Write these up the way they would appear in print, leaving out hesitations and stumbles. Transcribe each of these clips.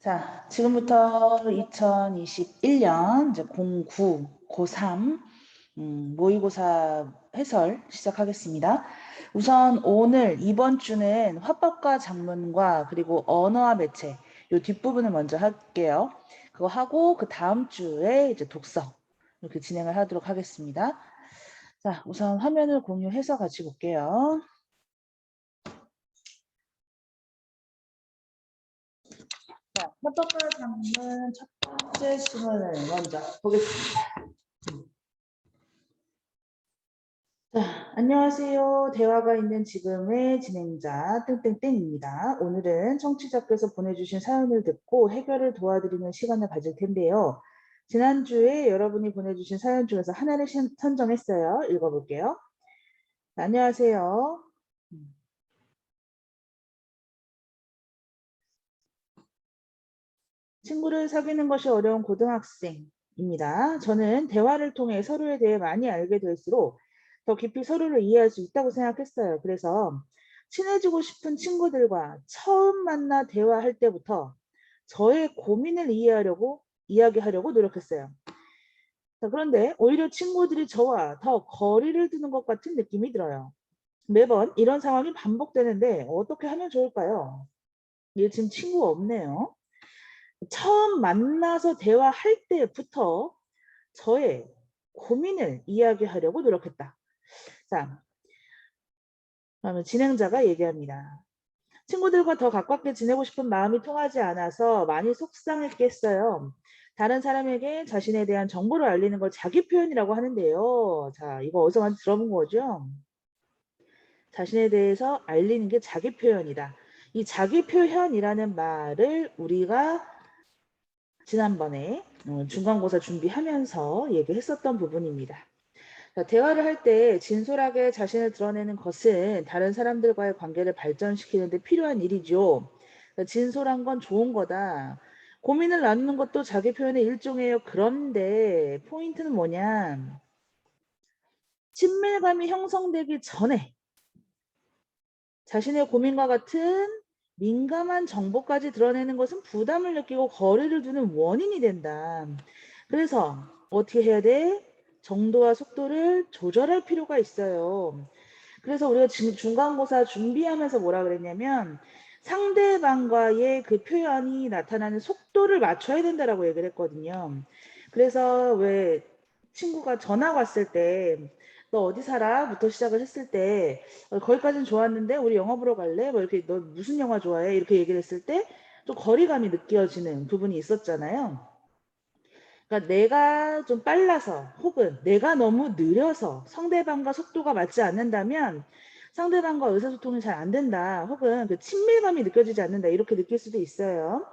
자, 지금부터 2021년 이제 09, 고3 모의고사 해설 시작하겠습니다. 우선 오늘 이번 주는 화법과 작문과 그리고 언어와 매체 이 뒷부분을 먼저 할게요. 그거 하고 그 다음 주에 이제 독서 이렇게 진행을 하도록 하겠습니다. 자, 우선 화면을 공유해서 같이 볼게요. 자, 화법과 작문 첫 번째 시간을 먼저 보겠습니다. 자, 안녕하세요. 대화가 있는 지금의 진행자 땡땡땡입니다. 오늘은 청취자께서 보내주신 사연을 듣고 해결을 도와드리는 시간을 가질 텐데요. 지난주에 여러분이 보내주신 사연 중에서 하나를 선정했어요. 읽어볼게요. 안녕하세요. 친구를 사귀는 것이 어려운 고등학생입니다. 저는 대화를 통해 서로에 대해 많이 알게 될수록 더 깊이 서로를 이해할 수 있다고 생각했어요. 그래서 친해지고 싶은 친구들과 처음 만나 대화할 때부터 저의 고민을 이야기하려고 노력했어요. 자, 그런데 오히려 친구들이 저와 더 거리를 두는 것 같은 느낌이 들어요. 매번 이런 상황이 반복되는데 어떻게 하면 좋을까요? 얘 지금 친구가 없네요. 처음 만나서 대화할 때부터 저의 고민을 이야기하려고 노력했다. 자, 그러면 진행자가 얘기합니다. 친구들과 더 가깝게 지내고 싶은 마음이 통하지 않아서 많이 속상했겠어요. 다른 사람에게 자신에 대한 정보를 알리는 걸 자기 표현이라고 하는데요. 자, 이거 어디서 많이 들어본 거죠? 자신에 대해서 알리는 게 자기 표현이다. 이 자기 표현이라는 말을 우리가 지난번에 중간고사 준비하면서 얘기했었던 부분입니다. 자, 대화를 할 때 진솔하게 자신을 드러내는 것은 다른 사람들과의 관계를 발전시키는 데 필요한 일이죠. 진솔한 건 좋은 거다. 고민을 나누는 것도 자기 표현의 일종이에요. 그런데 포인트는 뭐냐? 친밀감이 형성되기 전에 자신의 고민과 같은 민감한 정보까지 드러내는 것은 부담을 느끼고 거리를 두는 원인이 된다. 그래서 어떻게 해야 돼? 정도와 속도를 조절할 필요가 있어요. 그래서 우리가 지금 중간고사 준비하면서 뭐라 그랬냐면 상대방과의 그 표현이 나타나는 속도를 맞춰야 된다라고 얘기를 했거든요. 그래서 왜 친구가 전화 왔을 때 너 어디 살아? 부터 시작을 했을 때 거기까지는 좋았는데 우리 영화 보러 갈래? 뭐 이렇게 너 무슨 영화 좋아해? 이렇게 얘기를 했을 때 좀 거리감이 느껴지는 부분이 있었잖아요. 그러니까 내가 좀 빨라서 혹은 내가 너무 느려서 상대방과 속도가 맞지 않는다면 상대방과 의사소통이 잘 안 된다. 혹은 그 친밀감이 느껴지지 않는다. 이렇게 느낄 수도 있어요.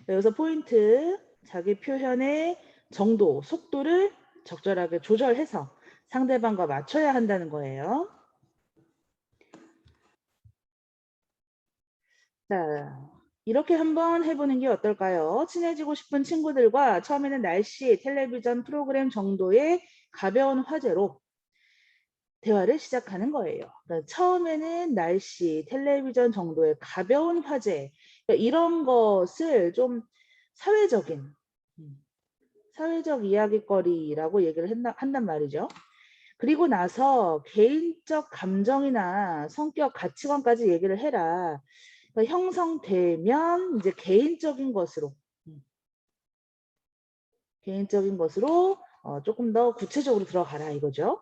여기서 포인트, 자기 표현의 정도, 속도를 적절하게 조절해서 상대방과 맞춰야 한다는 거예요. 자, 이렇게 한번 해보는 게 어떨까요? 친해지고 싶은 친구들과 처음에는 날씨, 텔레비전 프로그램 정도의 가벼운 화제로 대화를 시작하는 거예요. 그러니까 처음에는 날씨, 텔레비전 정도의 가벼운 화제, 그러니까 이런 것을 좀 사회적인, 사회적 이야기거리라고 얘기를 한단 말이죠. 그리고 나서 개인적 감정이나 성격, 가치관까지 얘기를 해라. 그러니까 형성되면 이제 음, 개인적인 것으로 조금 더 구체적으로 들어가라 이거죠.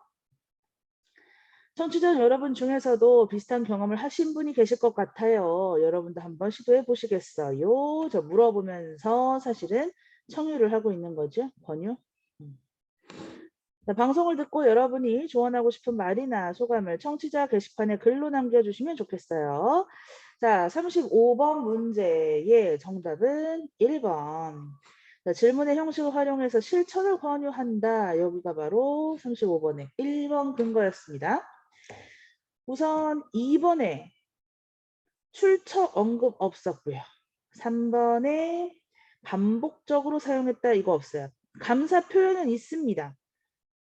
청취자 여러분 중에서도 비슷한 경험을 하신 분이 계실 것 같아요. 여러분도 한번 시도해 보시겠어요? 저 물어보면서 사실은 청유를 하고 있는 거죠. 권유. 음. 자, 방송을 듣고 여러분이 조언하고 싶은 말이나 소감을 청취자 게시판에 글로 남겨주시면 좋겠어요. 자, 35번 문제의 정답은 1번. 자, 질문의 형식을 활용해서 실천을 권유한다. 여기가 바로 35번의 1번 근거였습니다. 우선 2번에 출처 언급 없었고요. 3번에 반복적으로 사용했다. 이거 없어요. 감사 표현은 있습니다.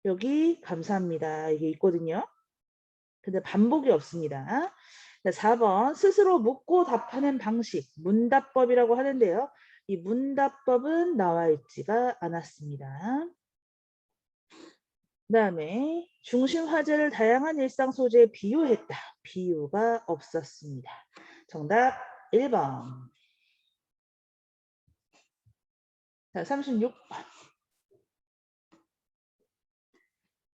여기 감사합니다. 이게 있거든요. 근데 반복이 없습니다. 4번 스스로 묻고 답하는 방식, 문답법이라고 하는데요. 이 문답법은 나와 있지가 않았습니다. 그 다음에 중심 화제를 다양한 일상 소재에 비유했다. 비유가 없었습니다. 정답 1번. 자, 36번.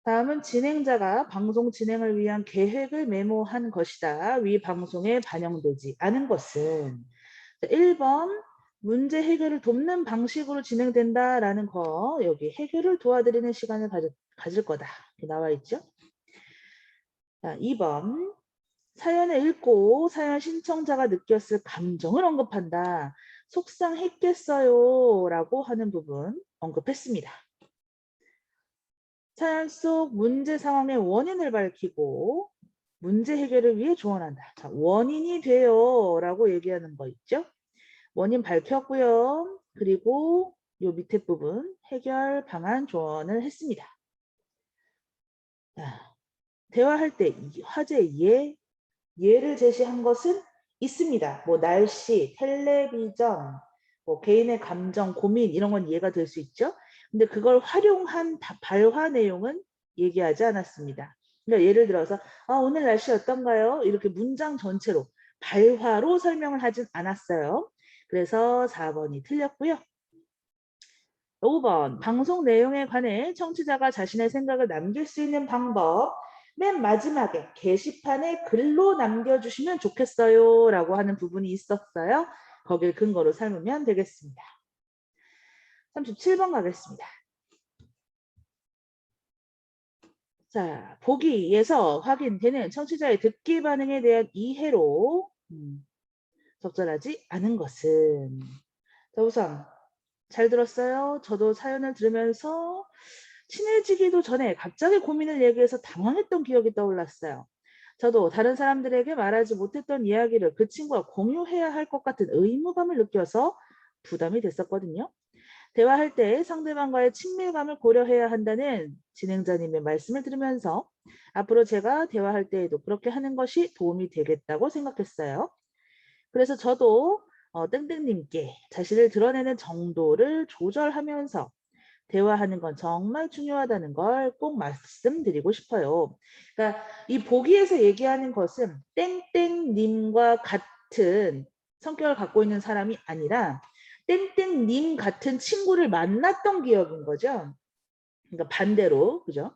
다음은 진행자가 방송 진행을 위한 계획을 메모한 것이다. 위 방송에 반영되지 않은 것은 1번 문제 해결을 돕는 방식으로 진행된다라는 거 여기 해결을 도와드리는 시간을 가질 거다. 이렇게 나와 있죠. 자, 2번 사연을 읽고 사연 신청자가 느꼈을 감정을 언급한다. 속상했겠어요 라고 하는 부분 언급했습니다. 사연 속 문제 상황의 원인을 밝히고 문제 해결을 위해 조언한다. 자, 원인이 돼요 라고 얘기하는 거 있죠. 원인 밝혔고요. 그리고 요 밑에 부분 해결 방안 조언을 했습니다. 자, 대화할 때 화제의 예를 제시한 것은 있습니다. 뭐 날씨, 텔레비전, 뭐 개인의 감정, 고민 이런 건 이해가 될 수 있죠. 근데 그걸 활용한 발화 내용은 얘기하지 않았습니다. 그러니까 예를 들어서 오늘 날씨 어떤가요? 이렇게 문장 전체로 발화로 설명을 하진 않았어요. 그래서 4번이 틀렸고요. 5번 방송 내용에 관해 청취자가 자신의 생각을 남길 수 있는 방법 맨 마지막에 게시판에 글로 남겨주시면 좋겠어요 라고 하는 부분이 있었어요. 거길 근거로 삼으면 되겠습니다. 37번 가겠습니다. 자, 보기에서 확인되는 청취자의 듣기 반응에 대한 이해로 적절하지 않은 것은 자, 우선 잘 들었어요. 저도 사연을 들으면서 친해지기도 전에 갑자기 고민을 얘기해서 당황했던 기억이 떠올랐어요. 저도 다른 사람들에게 말하지 못했던 이야기를 그 친구와 공유해야 할 것 같은 의무감을 느껴서 부담이 됐었거든요. 대화할 때 상대방과의 친밀감을 고려해야 한다는 진행자님의 말씀을 들으면서 앞으로 제가 대화할 때에도 그렇게 하는 것이 도움이 되겠다고 생각했어요. 그래서 저도 땡땡님께 자신을 드러내는 정도를 조절하면서 대화하는 건 정말 중요하다는 걸 꼭 말씀드리고 싶어요. 그러니까 이 보기에서 얘기하는 것은 땡땡님과 같은 성격을 갖고 있는 사람이 아니라 땡땡님 같은 친구를 만났던 기억인 거죠. 그러니까 반대로, 그죠?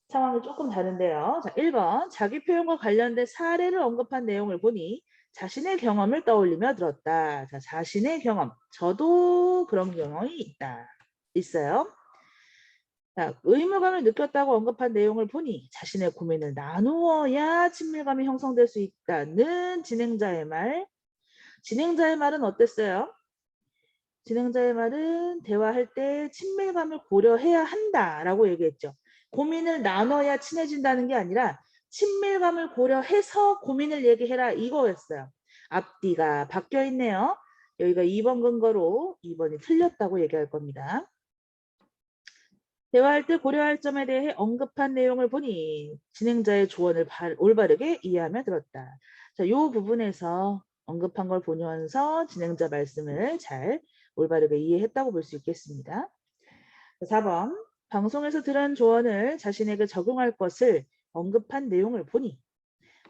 상황이 조금 다른데요. 자, 1번 자기 표현과 관련된 사례를 언급한 내용을 보니 자신의 경험을 떠올리며 들었다. 자, 자신의 경험. 저도 그런 경험이 있어요. 자, 의무감을 느꼈다고 언급한 내용을 보니 자신의 고민을 나누어야 친밀감이 형성될 수 있다는 진행자의 말. 진행자의 말은 어땠어요? 진행자의 말은 대화할 때 친밀감을 고려해야 한다라고 얘기했죠. 고민을 나눠야 친해진다는 게 아니라 친밀감을 고려해서 고민을 얘기해라 이거였어요. 앞뒤가 바뀌어 있네요. 여기가 2번 근거로 2번이 틀렸다고 얘기할 겁니다. 대화할 때 고려할 점에 대해 언급한 내용을 보니 진행자의 조언을 올바르게 이해하며 들었다. 자, 이 부분에서 언급한 걸 보면서 진행자 말씀을 잘 올바르게 이해했다고 볼 수 있겠습니다. 4번 방송에서 들은 조언을 자신에게 적용할 것을 언급한 내용을 보니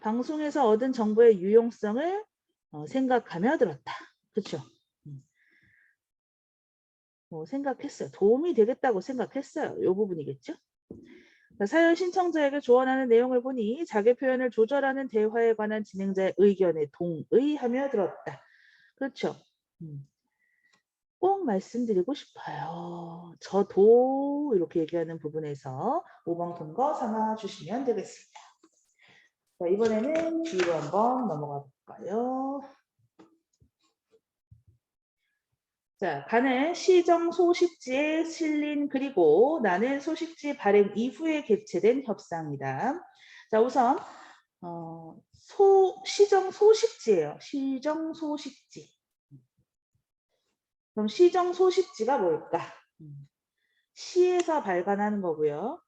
방송에서 얻은 정보의 유용성을 생각하며 들었다. 그렇죠? 생각했어요. 도움이 되겠다고 생각했어요. 이 부분이겠죠? 사연 신청자에게 조언하는 내용을 보니 자기 표현을 조절하는 대화에 관한 진행자의 의견에 동의하며 들었다. 그렇죠? 꼭 말씀드리고 싶어요. 저도 이렇게 얘기하는 부분에서 5번 근거 삼아 주시면 되겠습니다. 자, 이번에는 뒤로 한번 넘어가 볼까요? 자, 가는 시정 소식지에 실린 그리고 나는 소식지 발행 이후에 개최된 협상이다. 자, 우선 시정 소식지예요. 시정 소식지. 그럼 시정 소식지가 뭘까? 시에서 발간하는 거고요.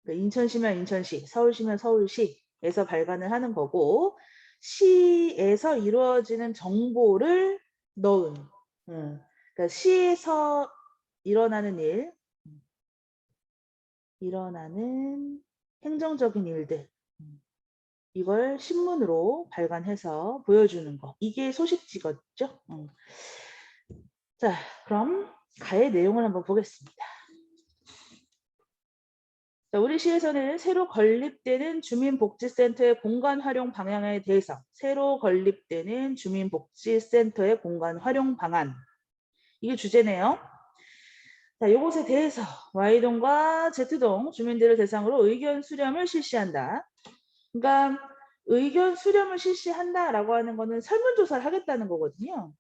그러니까 인천시면 인천시, 서울시면 서울시에서 발간을 하는 거고 시에서 이루어지는 정보를 넣은 그러니까 시에서 일어나는 일, 일어나는 행정적인 일들, 이걸 신문으로 발간해서 보여주는 거. 이게 소식지겠죠? 자, 그럼 가의 내용을 한번 보겠습니다. 자, 우리 시에서는 새로 건립되는 주민복지센터의 공간 활용 방향에 대해서 새로 건립되는 주민복지센터의 공간 활용 방안, 이게 주제네요. 자, 이것에 대해서 Y동과 Z동 주민들을 대상으로 의견 수렴을 실시한다. 그러니까 의견 수렴을 실시한다라고 하는 거는 설문조사를 하겠다는 거거든요.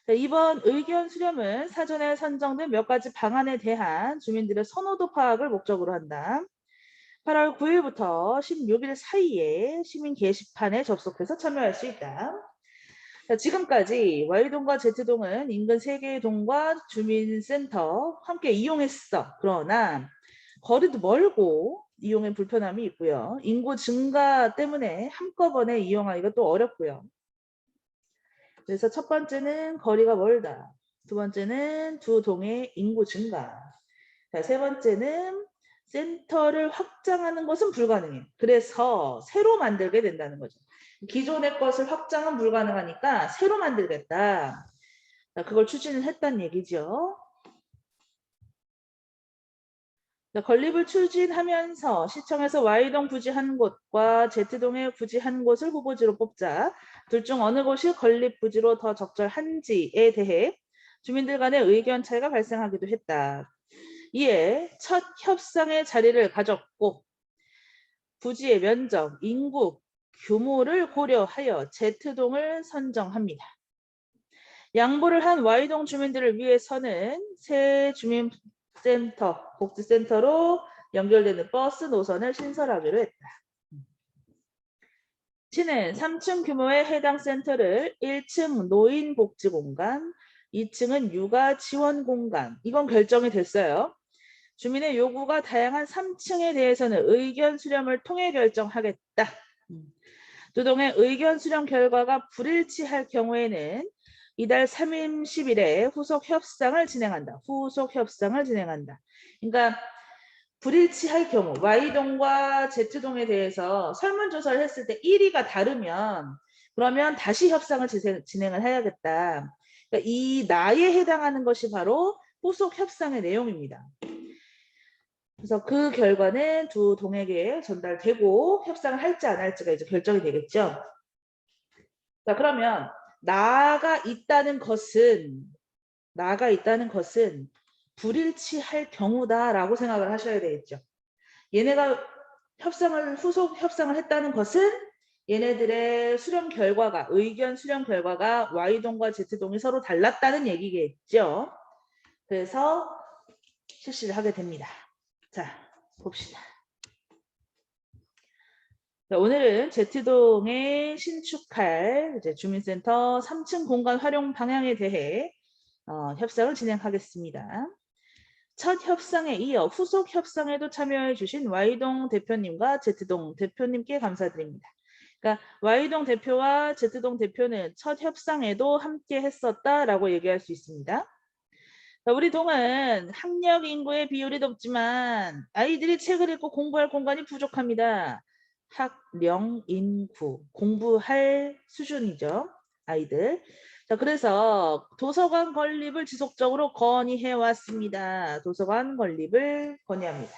자, 이번 의견 수렴은 사전에 선정된 몇 가지 방안에 대한 주민들의 선호도 파악을 목적으로 한다. 8월 9일부터 16일 사이에 시민 게시판에 접속해서 참여할 수 있다. 자, 지금까지 Y동과 Z동은 인근 3개의 동과 주민센터 함께 이용했어. 그러나 거리도 멀고 이용에 불편함이 있고요. 인구 증가 때문에 한꺼번에 이용하기가 또 어렵고요. 그래서 첫 번째는 거리가 멀다. 두 번째는 두 동의 인구 증가. 자, 세 번째는 센터를 확장하는 것은 불가능해. 그래서 새로 만들게 된다는 거죠. 기존의 것을 확장은 불가능하니까 새로 만들겠다. 자, 그걸 추진을 했다는 얘기죠. 자, 건립을 추진하면서 시청에서 Y동 부지 한 곳과 Z동의 부지 한 곳을 후보지로 뽑자. 둘 중 어느 곳이 건립 부지로 더 적절한지에 대해 주민들 간의 의견 차이가 발생하기도 했다. 이에 첫 협상의 자리를 가졌고 부지의 면적, 인구, 규모를 고려하여 Z동을 선정합니다. 양보를 한 Y동 주민들을 위해서는 새 주민센터, 복지센터로 연결되는 버스 노선을 신설하기로 했다. 시는 3층 규모의 해당 센터를 1층 노인복지공간, 2층은 육아지원공간, 이건 결정이 됐어요. 주민의 요구가 다양한 3층에 대해서는 의견 수렴을 통해 결정하겠다. 두 동의 의견 수렴 결과가 불일치할 경우에는 이달 30일에 후속 협상을 진행한다. 후속 협상을 진행한다. 그러니까 불일치할 경우 Y동과 Z동에 대해서 설문조사를 했을 때 1위가 다르면 그러면 다시 협상을 진행을 해야겠다. 그러니까 이 나에 해당하는 것이 바로 후속 협상의 내용입니다. 그래서 그 결과는 두 동에게 전달되고 협상을 할지 안 할지가 이제 결정이 되겠죠. 자, 그러면 나가 있다는 것은 불일치할 경우다라고 생각을 하셔야 되겠죠. 얘네가 후속 협상을 했다는 것은 얘네들의 수렴 결과가, 의견 수렴 결과가 Y동과 Z동이 서로 달랐다는 얘기겠죠. 그래서 실시를 하게 됩니다. 자, 봅시다. 자, 오늘은 Z동에 신축할 이제 주민센터 3층 공간 활용 방향에 대해 협상을 진행하겠습니다. 첫 협상에 이어 후속 협상에도 참여해 주신 Y동 대표님과 Z동 대표님께 감사드립니다. 그러니까 Y동 대표와 Z동 대표는 첫 협상에도 함께 했었다라고 얘기할 수 있습니다. 우리 동은 학력 인구의 비율이 높지만 아이들이 책을 읽고 공부할 공간이 부족합니다. 학령 인구, 공부할 수준이죠. 아이들. 자, 그래서 도서관 건립을 지속적으로 건의해 왔습니다. 도서관 건립을 건의합니다.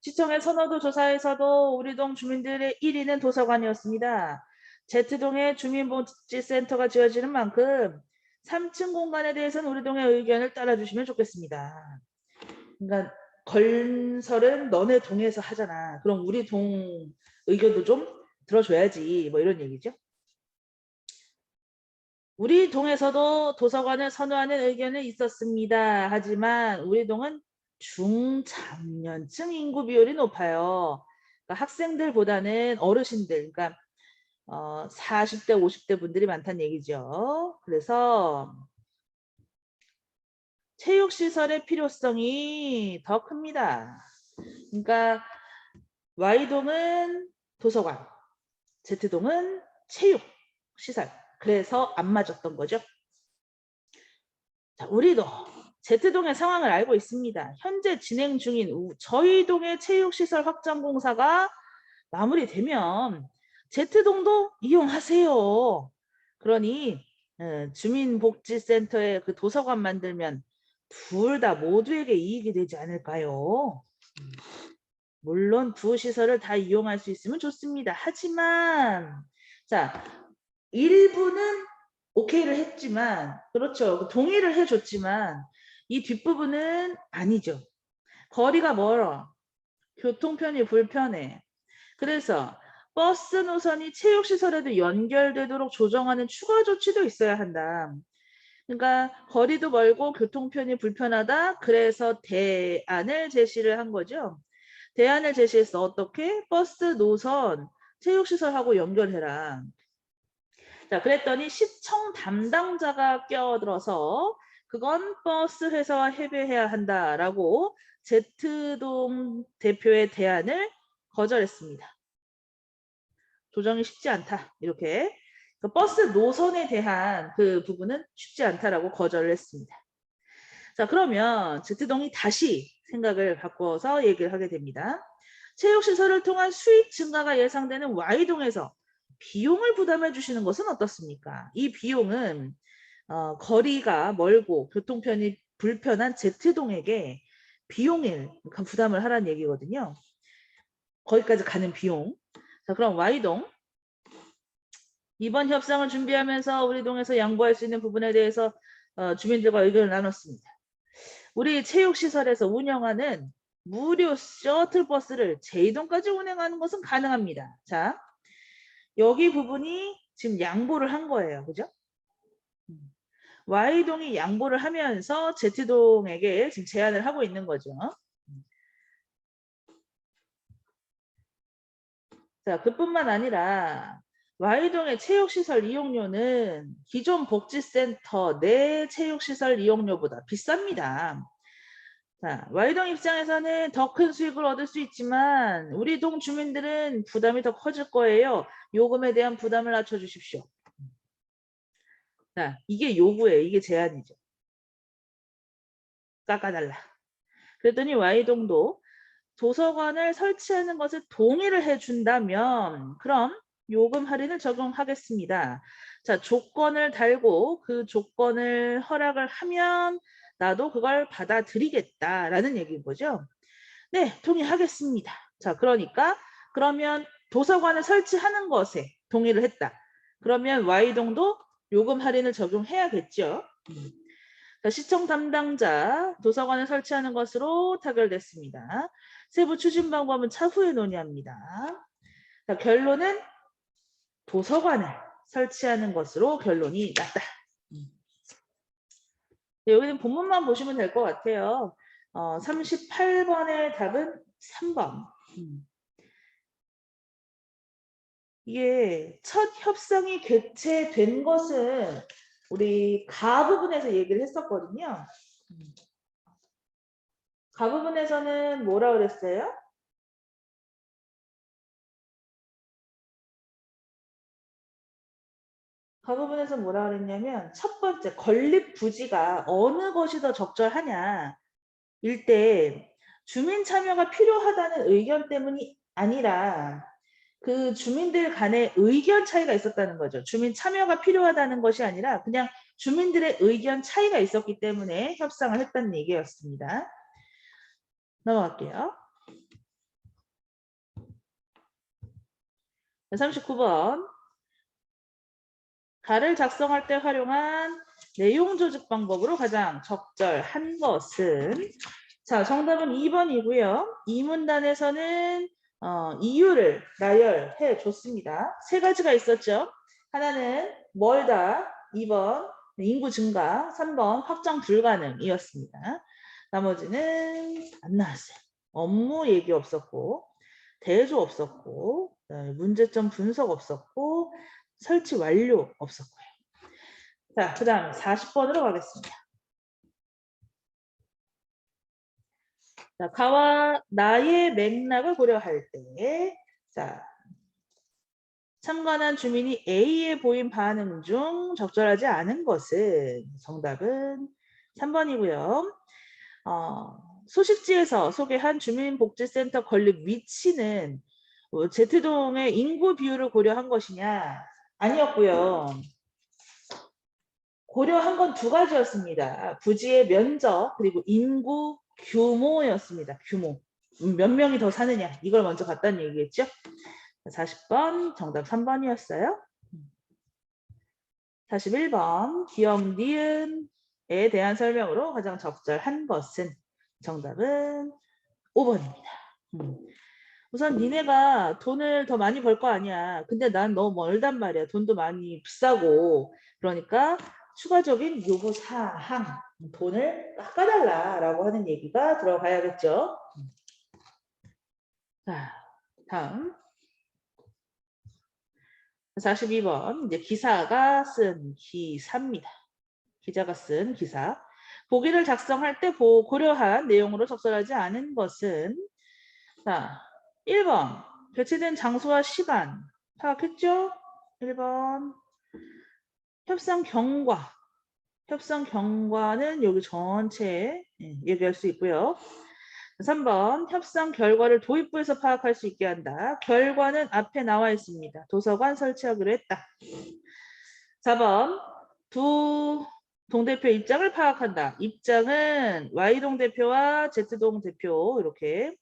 시청의 선호도 조사에서도 우리 동 주민들의 1위는 도서관이었습니다. Z동에 주민복지센터가 지어지는 만큼 3층 공간에 대해서는 우리 동의 의견을 따라주시면 좋겠습니다. 그러니까 건설은 너네 동에서 하잖아. 그럼 우리 동 의견도 좀 들어줘야지. 뭐 이런 얘기죠. 우리 동에서도 도서관을 선호하는 의견은 있었습니다. 하지만 우리 동은 중장년층 인구 비율이 높아요. 그러니까 학생들보다는 어르신들, 그러니까 40대, 50대 분들이 많다는 얘기죠. 그래서 체육시설의 필요성이 더 큽니다. 그러니까 Y동은 도서관, Z동은 체육시설. 그래서 안 맞았던 거죠. 자, 우리도 Z동의 상황을 알고 있습니다. 현재 진행 중인 저희 동의 체육시설 확장 공사가 마무리되면 Z동도 이용하세요. 그러니 주민복지센터에 그 도서관 만들면 둘 다 모두에게 이익이 되지 않을까요? 물론 두 시설을 다 이용할 수 있으면 좋습니다. 하지만 자, 일부는 오케이를 했지만 그렇죠. 동의를 해줬지만 이 뒷부분은 아니죠. 거리가 멀어. 교통편이 불편해. 그래서 버스 노선이 체육시설에도 연결되도록 조정하는 추가 조치도 있어야 한다. 그러니까 거리도 멀고 교통편이 불편하다. 그래서 대안을 제시를 한 거죠. 대안을 제시해서 어떻게? 버스 노선 체육시설하고 연결해라. 자, 그랬더니 시청 담당자가 끼어들어서 그건 버스 회사와 협의해야 한다라고 Z동 대표의 대안을 거절했습니다. 조정이 쉽지 않다. 이렇게 버스 노선에 대한 그 부분은 쉽지 않다라고 거절을 했습니다. 자, 그러면 Z동이 다시 생각을 바꿔서 얘기를 하게 됩니다. 체육시설을 통한 수익 증가가 예상되는 Y동에서 비용을 부담해 주시는 것은 어떻습니까? 이 비용은 거리가 멀고 교통편이 불편한 Z동에게 비용을 부담을 하라는 얘기거든요. 거기까지 가는 비용. 자, 그럼 Y동. 이번 협상을 준비하면서 우리 동에서 양보할 수 있는 부분에 대해서 주민들과 의견을 나눴습니다. 우리 체육시설에서 운영하는 무료 셔틀버스를 제2동까지 운행하는 것은 가능합니다. 자, 여기 부분이 지금 양보를 한 거예요. 그죠? Y동이 양보를 하면서 Z동에게 지금 제안을 하고 있는 거죠. 자, 그뿐만 아니라 Y동의 체육시설 이용료는 기존 복지센터 내 체육시설 이용료보다 비쌉니다. 자, Y동 입장에서는 더 큰 수익을 얻을 수 있지만 우리 동 주민들은 부담이 더 커질 거예요. 요금에 대한 부담을 낮춰주십시오. 자, 이게 요구예요. 이게 제안이죠. 깎아달라. 그랬더니 Y동도 도서관을 설치하는 것에 동의를 해준다면 그럼 요금 할인을 적용하겠습니다. 자, 조건을 달고 그 조건을 허락을 하면 나도 그걸 받아들이겠다라는 얘기인 거죠. 네, 동의하겠습니다. 자, 그러니까 그러면 도서관을 설치하는 것에 동의를 했다. 그러면 Y동도 요금 할인을 적용해야겠죠. 자, 시청 담당자 도서관을 설치하는 것으로 타결됐습니다. 세부 추진 방법은 차후에 논의합니다. 자, 결론은 도서관을 설치하는 것으로 결론이 났다. 네, 여기는 본문만 보시면 될 것 같아요. 38번의 답은 3번. 이게 첫 협상이 개최된 것은 우리 가 부분에서 얘기를 했었거든요. 가 부분에서는 뭐라 그랬어요? 가 부분에서 뭐라 그랬냐면 첫 번째 건립 부지가 어느 것이 더 적절하냐 일 때 주민 참여가 필요하다는 의견 때문이 아니라 그 주민들 간의 의견 차이가 있었다는 거죠. 주민 참여가 필요하다는 것이 아니라 그냥 주민들의 의견 차이가 있었기 때문에 협상을 했다는 얘기였습니다. 넘어갈게요. 39번. 가를 작성할 때 활용한 내용 조직 방법으로 가장 적절한 것은 자, 정답은 2번이고요. 이 문단에서는 이유를 나열해 줬습니다. 세 가지가 있었죠. 하나는 멀다, 2번 인구 증가, 3번 확장 불가능이었습니다. 나머지는 안 나왔어요. 업무 얘기 없었고 대조 없었고 문제점 분석 없었고 설치 완료 없었고요. 자, 그 다음에 40번으로 가겠습니다. 자, 가와 나의 맥락을 고려할 때, 자, 참관한 주민이 A에 보인 반응 중 적절하지 않은 것은 정답은 3번이고요. 소식지에서 소개한 주민복지센터 건립 위치는 Z동의 인구 비율을 고려한 것이냐? 아니었고요. 고려한 건 두 가지였습니다. 부지의 면적 그리고 인구 규모였습니다. 규모. 몇 명이 더 사느냐 이걸 먼저 봤다는 얘기겠죠. 40번 정답 3번이었어요. 41번 기억 니은에 대한 설명으로 가장 적절한 것은 정답은 5번입니다. 우선 니네가 돈을 더 많이 벌 거 아니야. 근데 난 너무 멀단 말이야. 돈도 많이 비싸고. 그러니까 추가적인 요구사항, 돈을 깎아달라라고 하는 얘기가 들어가야겠죠. 자, 다음. 42번. 이제 기사가 쓴 기사입니다. 기자가 쓴 기사. 보기를 작성할 때 고려한 내용으로 적절하지 않은 것은 자, 1번. 배치된 장소와 시간 파악했죠? 1번. 협상 경과. 협상 경과는 여기 전체에 얘기할 수 있고요. 3번. 협상 결과를 도입부에서 파악할 수 있게 한다. 결과는 앞에 나와 있습니다. 도서관 설치하기로 했다. 4번. 두 동대표 입장을 파악한다. 입장은 Y동 대표와 Z동 대표 이렇게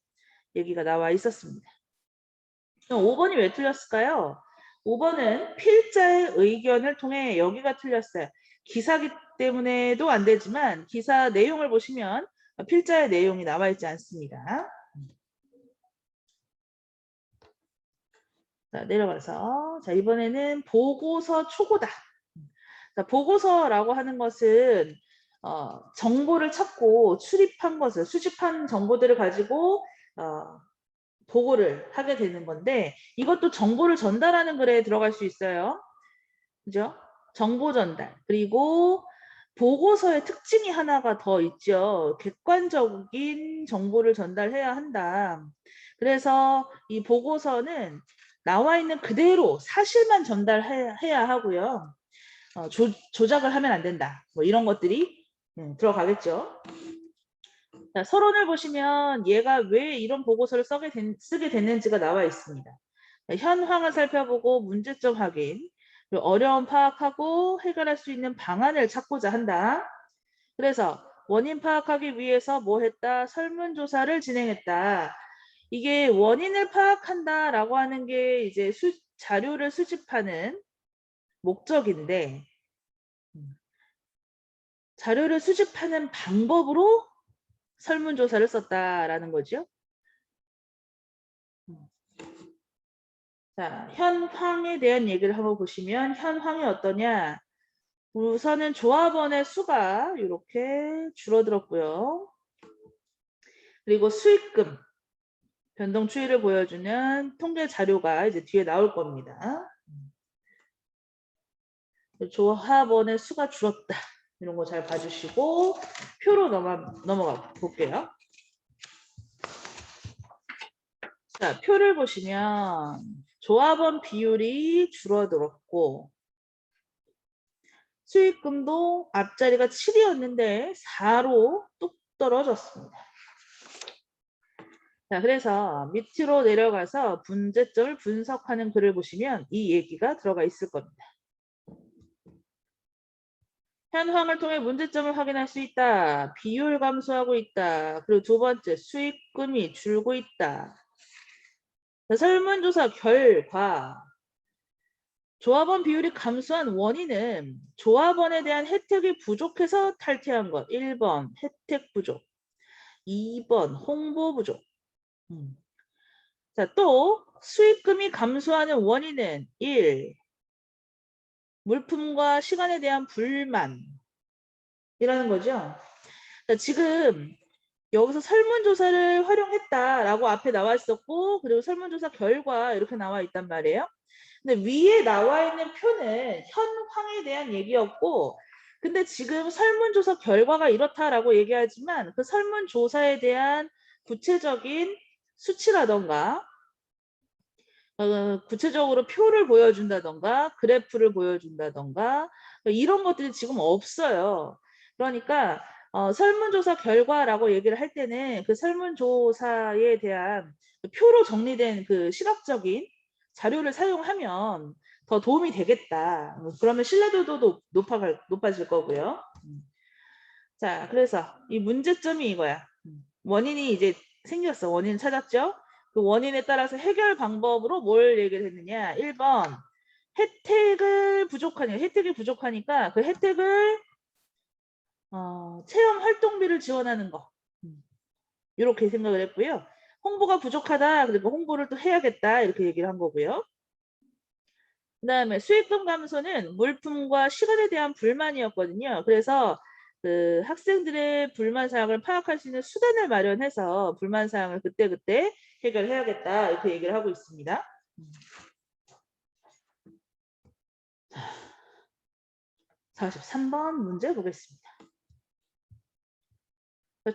얘기가 나와 있었습니다. 5번이 왜 틀렸을까요? 5번은 필자의 의견을 통해 여기가 틀렸어요. 기사기 때문에도 안 되지만 기사 내용을 보시면 필자의 내용이 나와 있지 않습니다. 자, 내려가서 자, 이번에는 보고서 초고다. 자, 보고서라고 하는 것은 정보를 찾고 출입한 것을 수집한 정보들을 가지고 보고를 하게 되는 건데 이것도 정보를 전달하는 글에 들어갈 수 있어요. 그죠? 정보 전달. 그리고 보고서의 특징이 하나가 더 있죠. 객관적인 정보를 전달해야 한다. 그래서 이 보고서는 나와 있는 그대로 사실만 전달해야 하고요. 조작을 하면 안 된다. 뭐 이런 것들이 들어가겠죠. 자, 서론을 보시면 얘가 왜 이런 보고서를 쓰게 됐는지가 나와 있습니다. 현황을 살펴보고 문제점 확인, 그리고 어려움 파악하고 해결할 수 있는 방안을 찾고자 한다. 그래서 원인 파악하기 위해서 뭐 했다? 설문조사를 진행했다. 이게 원인을 파악한다라고 하는 게 이제 자료를 수집하는 목적인데 자료를 수집하는 방법으로 설문조사를 썼다라는 거죠. 자, 현황에 대한 얘기를 한번 보시면 현황이 어떠냐? 우선은 조합원의 수가 이렇게 줄어들었고요. 그리고 수익금 변동 추이를 보여주는 통계 자료가 이제 뒤에 나올 겁니다. 조합원의 수가 줄었다. 이런 거 잘 봐주시고 표로 넘어가 볼게요. 자, 표를 보시면 조합원 비율이 줄어들었고 수익금도 앞자리가 7이었는데 4로 뚝 떨어졌습니다. 자, 그래서 밑으로 내려가서 문제점을 분석하는 글을 보시면 이 얘기가 들어가 있을 겁니다. 현황을 통해 문제점을 확인할 수 있다. 비율 감소하고 있다. 그리고 두 번째, 수익금이 줄고 있다. 자, 설문조사 결과 조합원 비율이 감소한 원인은 조합원에 대한 혜택이 부족해서 탈퇴한 것. 1번 혜택 부족, 2번 홍보 부족. 자, 또 수익금이 감소하는 원인은 1. 물품과 시간에 대한 불만이라는 거죠. 자, 지금 여기서 설문조사를 활용했다라고 앞에 나와 있었고 그리고 설문조사 결과 이렇게 나와 있단 말이에요. 근데 위에 나와 있는 표는 현황에 대한 얘기였고 근데 지금 설문조사 결과가 이렇다라고 얘기하지만 그 설문조사에 대한 구체적인 수치라던가 구체적으로 표를 보여준다던가 그래프를 보여준다던가 이런 것들이 지금 없어요. 그러니까 설문조사 결과라고 얘기를 할 때는 그 설문조사에 대한 그 표로 정리된 그 시각적인 자료를 사용하면 더 도움이 되겠다. 그러면 신뢰도도 높아질 거고요. 자, 그래서 이 문제점이 이거야. 원인이 이제 생겼어. 원인 찾았죠? 그 원인에 따라서 해결 방법으로 뭘 얘기를 했느냐. 1번 혜택이 부족하니까 그 혜택을 체험 활동비를 지원하는 거. 이렇게 생각을 했고요. 홍보가 부족하다. 그리고 홍보를 또 해야겠다. 이렇게 얘기를 한 거고요. 그 다음에 수익금 감소는 물품과 시간에 대한 불만이었거든요. 그래서 그 학생들의 불만 사항을 파악할 수 있는 수단을 마련해서 불만 사항을 그때그때 해결해야겠다. 이렇게 얘기를 하고 있습니다. 43번 문제 보겠습니다.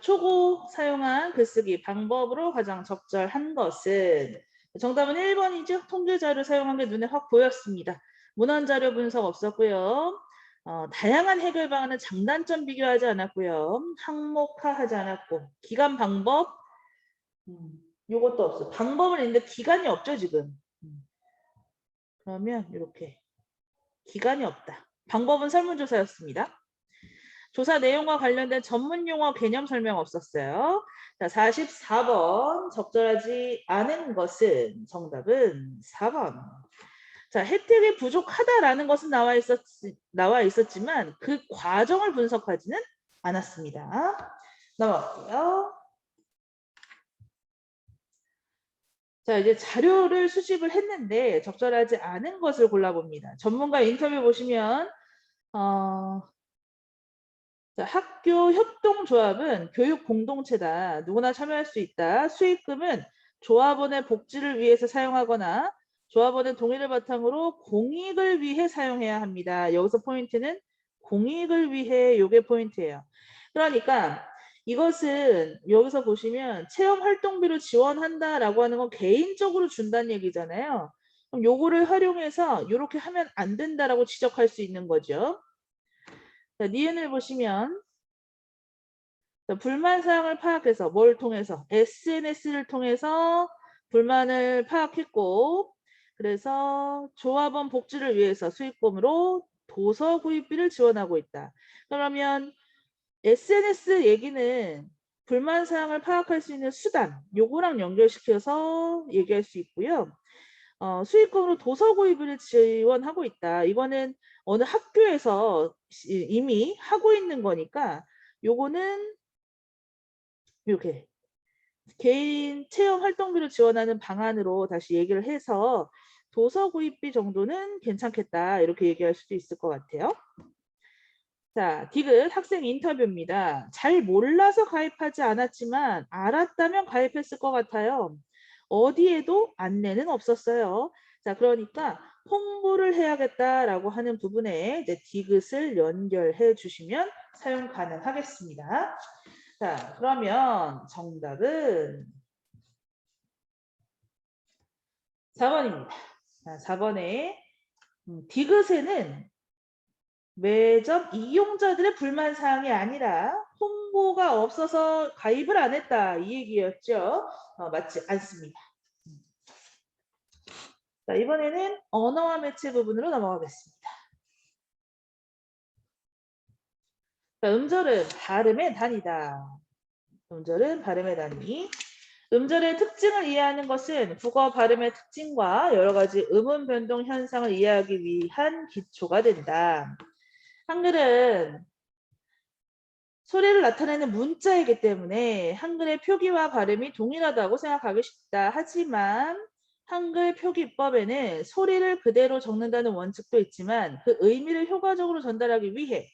초고 사용한 글쓰기 방법으로 가장 적절한 것은 정답은 1번이죠. 통계자료 사용한 게 눈에 확 보였습니다. 문헌자료 분석 없었고요. 다양한 해결 방안은 장단점 비교하지 않았고요. 항목화하지 않았고 기간 방법 요것도 없어. 방법은 있는데 기간이 없죠 지금. 그러면 이렇게 기간이 없다. 방법은 설문조사였습니다. 조사 내용과 관련된 전문 용어 개념 설명 없었어요. 자, 44번 적절하지 않은 것은 정답은 4번. 자, 혜택이 부족하다라는 것은 나와 있었지만 그 과정을 분석하지는 않았습니다. 넘어갈게요. 자, 이제 자료를 수집을 했는데 적절하지 않은 것을 골라봅니다. 전문가 인터뷰 보시면 자, 학교 협동조합은 교육 공동체다. 누구나 참여할 수 있다. 수익금은 조합원의 복지를 위해서 사용하거나 조합원의 동의를 바탕으로 공익을 위해 사용해야 합니다. 여기서 포인트는 공익을 위해 요게 포인트예요. 그러니까 이것은 여기서 보시면 체험 활동비를 지원한다라고 하는 건 개인적으로 준다는 얘기잖아요. 그럼 요거를 활용해서 이렇게 하면 안 된다라고 지적할 수 있는 거죠. 자, 니은을 보시면 불만 사항을 파악해서 뭘 통해서 SNS를 통해서 불만을 파악했고 그래서 조합원 복지를 위해서 수익금으로 도서 구입비를 지원하고 있다. 그러면 SNS 얘기는 불만 사항을 파악할 수 있는 수단 요거랑 연결시켜서 얘기할 수 있고요. 수익금으로 도서 구입을 지원하고 있다. 이거는 어느 학교에서 이미 하고 있는 거니까 요거는 이렇게 개인 체험 활동비를 지원하는 방안으로 다시 얘기를 해서 도서 구입비 정도는 괜찮겠다. 이렇게 얘기할 수도 있을 것 같아요. 자, 디귿 학생 인터뷰입니다. 잘 몰라서 가입하지 않았지만 알았다면 가입했을 것 같아요. 어디에도 안내는 없었어요. 자, 그러니까 홍보를 해야겠다라고 하는 부분에 이제 디귿을 연결해 주시면 사용 가능하겠습니다. 자, 그러면 정답은 4번입니다. 자, 4번에 디귿에는 매점 이용자들의 불만 사항이 아니라 홍보가 없어서 가입을 안 했다 이 얘기였죠. 맞지 않습니다. 자, 이번에는 언어와 매체 부분으로 넘어가겠습니다. 자, 음절은 발음의 단위다. 음절은 발음의 단위. 음절의 특징을 이해하는 것은 국어 발음의 특징과 여러 가지 음운 변동 현상을 이해하기 위한 기초가 된다. 한글은 소리를 나타내는 문자이기 때문에 한글의 표기와 발음이 동일하다고 생각하기 쉽다. 하지만 한글 표기법에는 소리를 그대로 적는다는 원칙도 있지만 그 의미를 효과적으로 전달하기 위해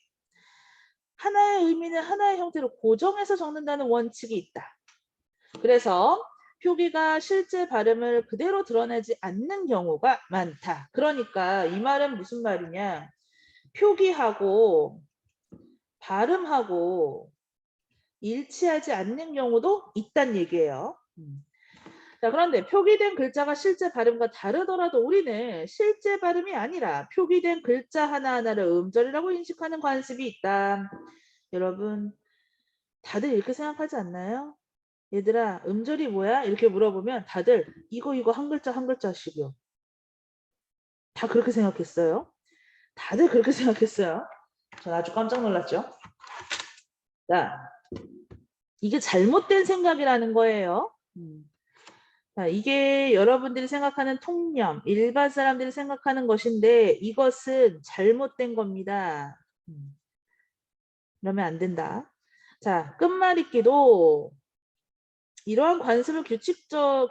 하나의 의미는 하나의 형태로 고정해서 적는다는 원칙이 있다. 그래서 표기가 실제 발음을 그대로 드러내지 않는 경우가 많다. 그러니까 이 말은 무슨 말이냐. 표기하고 발음하고 일치하지 않는 경우도 있다는 얘기예요. 자, 그런데 표기된 글자가 실제 발음과 다르더라도 우리는 실제 발음이 아니라 표기된 글자 하나하나를 음절이라고 인식하는 관습이 있다. 여러분, 다들 이렇게 생각하지 않나요? 얘들아, 음절이 뭐야? 이렇게 물어보면 다들 이거 한 글자 한 글자씩이요. 다 그렇게 생각했어요. 다들 그렇게 생각했어요. 전 아주 깜짝 놀랐죠. 자, 이게 잘못된 생각이라는 거예요. 자, 이게 여러분들이 생각하는 통념, 일반 사람들이 생각하는 것인데 이것은 잘못된 겁니다. 그러면 안 된다. 자, 끝말잇기도 이러한 관습을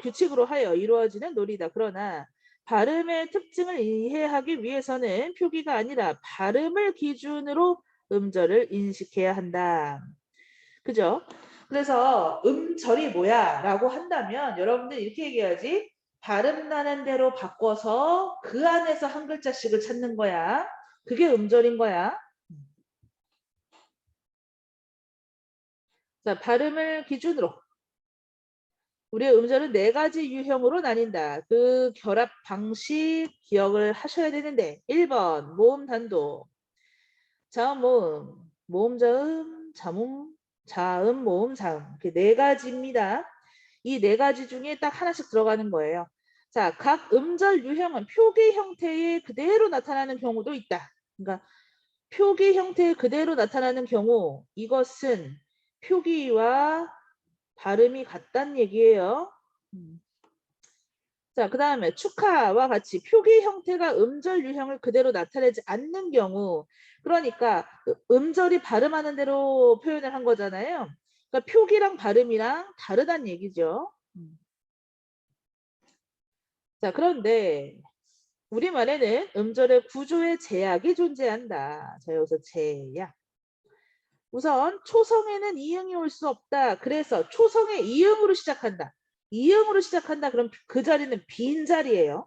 규칙으로 하여 이루어지는 놀이다. 그러나 발음의 특징을 이해하기 위해서는 표기가 아니라 발음을 기준으로 음절을 인식해야 한다. 그죠? 그래서 음절이 뭐야? 라고 한다면 여러분들 이렇게 얘기해야지. 발음 나는 대로 바꿔서 그 안에서 한 글자씩을 찾는 거야. 그게 음절인 거야. 자, 발음을 기준으로. 우리의 음절은 4가지 유형으로 나뉜다. 그 결합 방식 기억을 하셔야 되는데 1번 모음 단도, 자음 모음, 모음 자음, 자음 모음 자음 이렇게 4가지입니다. 이 4가지 중에 딱 하나씩 들어가는 거예요. 자, 각 음절 유형은 표기 형태에 그대로 나타나는 경우도 있다. 그러니까 표기 형태에 그대로 나타나는 경우 이것은 표기와 발음이 같다는 얘기예요. 자, 그 다음에 축하와 같이 표기 형태가 음절 유형을 그대로 나타내지 않는 경우, 그러니까 음절이 발음하는 대로 표현을 한 거잖아요. 그러니까 표기랑 발음이랑 다르다는 얘기죠. 자, 그런데 우리말에는 음절의 구조에 제약이 존재한다. 자, 여기서 제약. 우선 초성에는 이응이 올 수 없다. 그래서 초성에 이응으로 시작한다. 이응으로 시작한다. 그럼 그 자리는 빈 자리예요.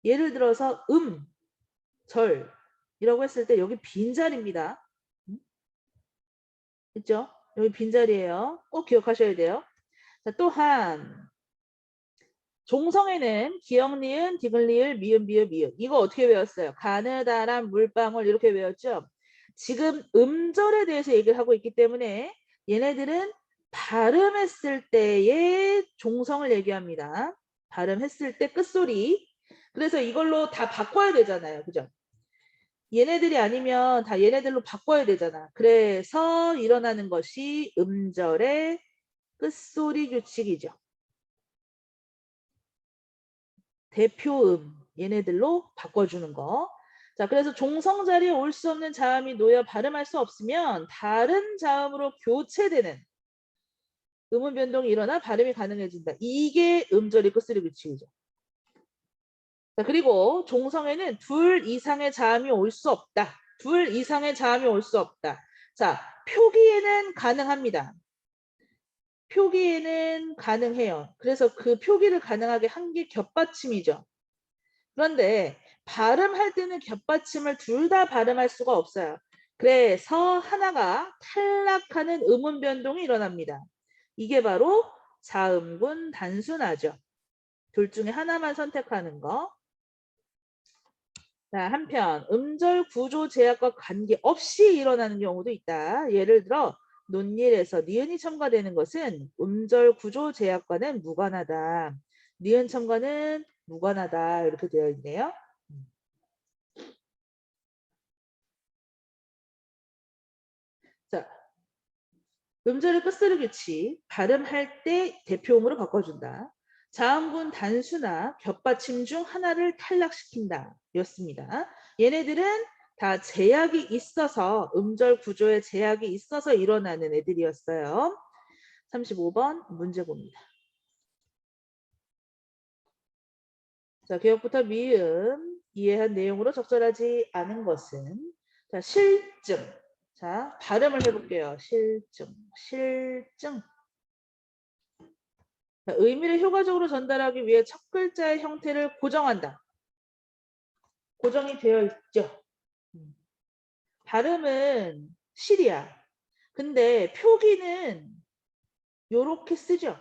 예를 들어서 절이라고 했을 때 여기 빈자리입니다. 있죠? 여기 빈자리예요. 꼭 기억하셔야 돼요. 자, 또한 종성에는 기역, 니은, 디귿, 리을, 미음, 비읍, 이음. 이거 어떻게 외웠어요? 가느다란 물방울 이렇게 외웠죠? 지금 음절에 대해서 얘기를 하고 있기 때문에 얘네들은 발음했을 때의 종성을 얘기합니다. 발음했을 때 끝소리. 그래서 이걸로 다 바꿔야 되잖아요. 그죠? 얘네들이 아니면 다 얘네들로 바꿔야 되잖아. 그래서 일어나는 것이 음절의 끝소리 규칙이죠. 대표음 얘네들로 바꿔주는 거. 자, 그래서 종성 자리에 올 수 없는 자음이 놓여 발음할 수 없으면 다른 자음으로 교체되는 음운 변동이 일어나 발음이 가능해진다. 이게 음절의 끝소리 규칙이죠. 자, 그리고 종성에는 둘 이상의 자음이 올 수 없다. 둘 이상의 자음이 올 수 없다. 자, 표기에는 가능합니다. 표기에는 가능해요. 그래서 그 표기를 가능하게 한 게 겹받침이죠. 그런데 발음할 때는 겹받침을 둘 다 발음할 수가 없어요. 그래서 하나가 탈락하는 음운 변동이 일어납니다. 이게 바로 자음군 단순하죠. 둘 중에 하나만 선택하는 거. 자, 한편 음절 구조 제약과 관계없이 일어나는 경우도 있다. 예를 들어 논일에서 니은이 첨가되는 것은 음절 구조 제약과는 무관하다. 니은 첨가는 무관하다. 이렇게 되어 있네요. 자, 음절의 끝소리 규칙 발음할 때 대표음으로 바꿔준다. 자음군 단수나 겹받침 중 하나를 탈락시킨다. 였습니다. 얘네들은 다 제약이 있어서 음절 구조에 제약이 있어서 일어나는 애들이었어요. 35번 문제 봅니다. 자, 기억부터 미음 이해한 내용으로 적절하지 않은 것은 자, 실증. 자, 발음을 해볼게요. 실증. 자, 의미를 효과적으로 전달하기 위해 첫 글자의 형태를 고정한다. 고정이 되어 있죠. 발음은 실이야. 근데 표기는 요렇게 쓰죠.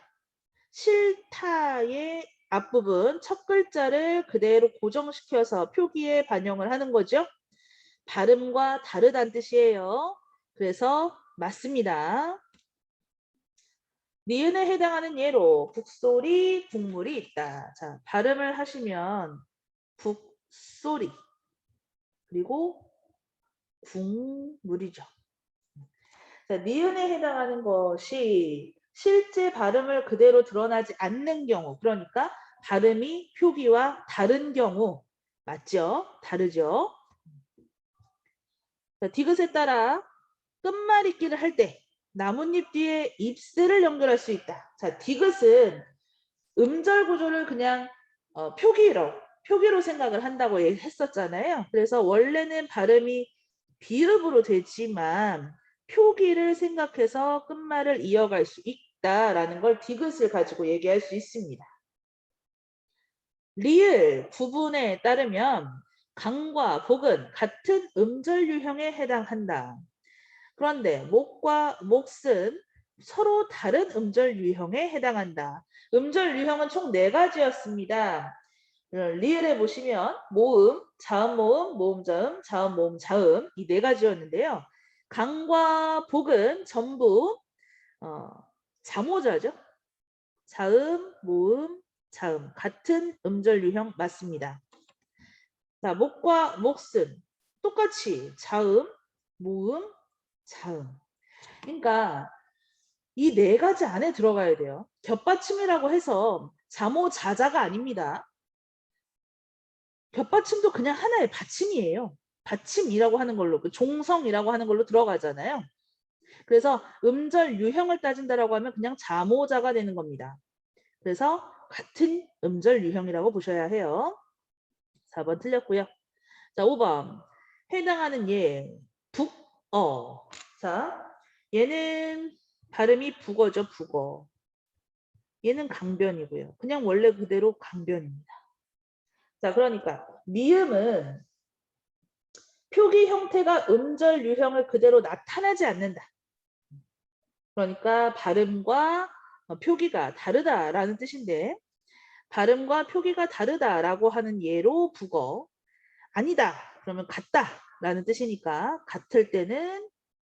실타의 앞부분 첫 글자를 그대로 고정시켜서 표기에 반영을 하는 거죠. 발음과 다르다는 뜻이에요. 그래서 맞습니다. 니은에 해당하는 예로 북소리, 국물이 있다. 자, 발음을 하시면 북소리 그리고 국물이죠. 자, 니은에 해당하는 것이 실제 발음을 그대로 드러나지 않는 경우, 그러니까 발음이 표기와 다른 경우, 맞죠? 다르죠? 자, 디귿에 따라 끝말잇기를 할 때 나뭇잎 뒤에 잎새를 연결할 수 있다. 자, 디귿은 음절 구조를 그냥 표기로 생각을 한다고 했었잖아요. 그래서 원래는 발음이 비읍으로 되지만 표기를 생각해서 끝말을 이어갈 수 있다라는 걸 디귿을 가지고 얘기할 수 있습니다. 리을 구분에 따르면 강과 복은 같은 음절 유형에 해당한다. 그런데 목과 몫은 서로 다른 음절 유형에 해당한다. 음절 유형은 총 4가지였습니다. 리을에 보시면 모음, 자음 모음, 모음 자음, 자음 모음 자음 이 4가지였는데요. 강과 복은 전부 자모자죠. 자음, 모음, 자음 같은 음절 유형 맞습니다. 자, 목과 몫은 똑같이 자음, 모음, 자음. 그러니까 이 4가지 안에 들어가야 돼요. 겹받침이라고 해서 자모자자가 아닙니다. 겹받침도 그냥 하나의 받침이에요. 받침이라고 하는 걸로, 종성이라고 하는 걸로 들어가잖아요. 그래서 음절 유형을 따진다라고 하면 그냥 자모자가 되는 겁니다. 그래서 같은 음절 유형이라고 보셔야 해요. 4번 틀렸고요. 자, 5번. 해당하는 예, 북어. 자, 얘는 발음이 북어죠, 북어. 얘는 강변이고요. 그냥 원래 그대로 강변입니다. 자, 그러니까 미음은 표기 형태가 음절 유형을 그대로 나타내지 않는다. 그러니까 발음과 표기가 다르다라는 뜻인데 발음과 표기가 다르다라고 하는 예로 북어 아니다 그러면 같다라는 뜻이니까 같을 때는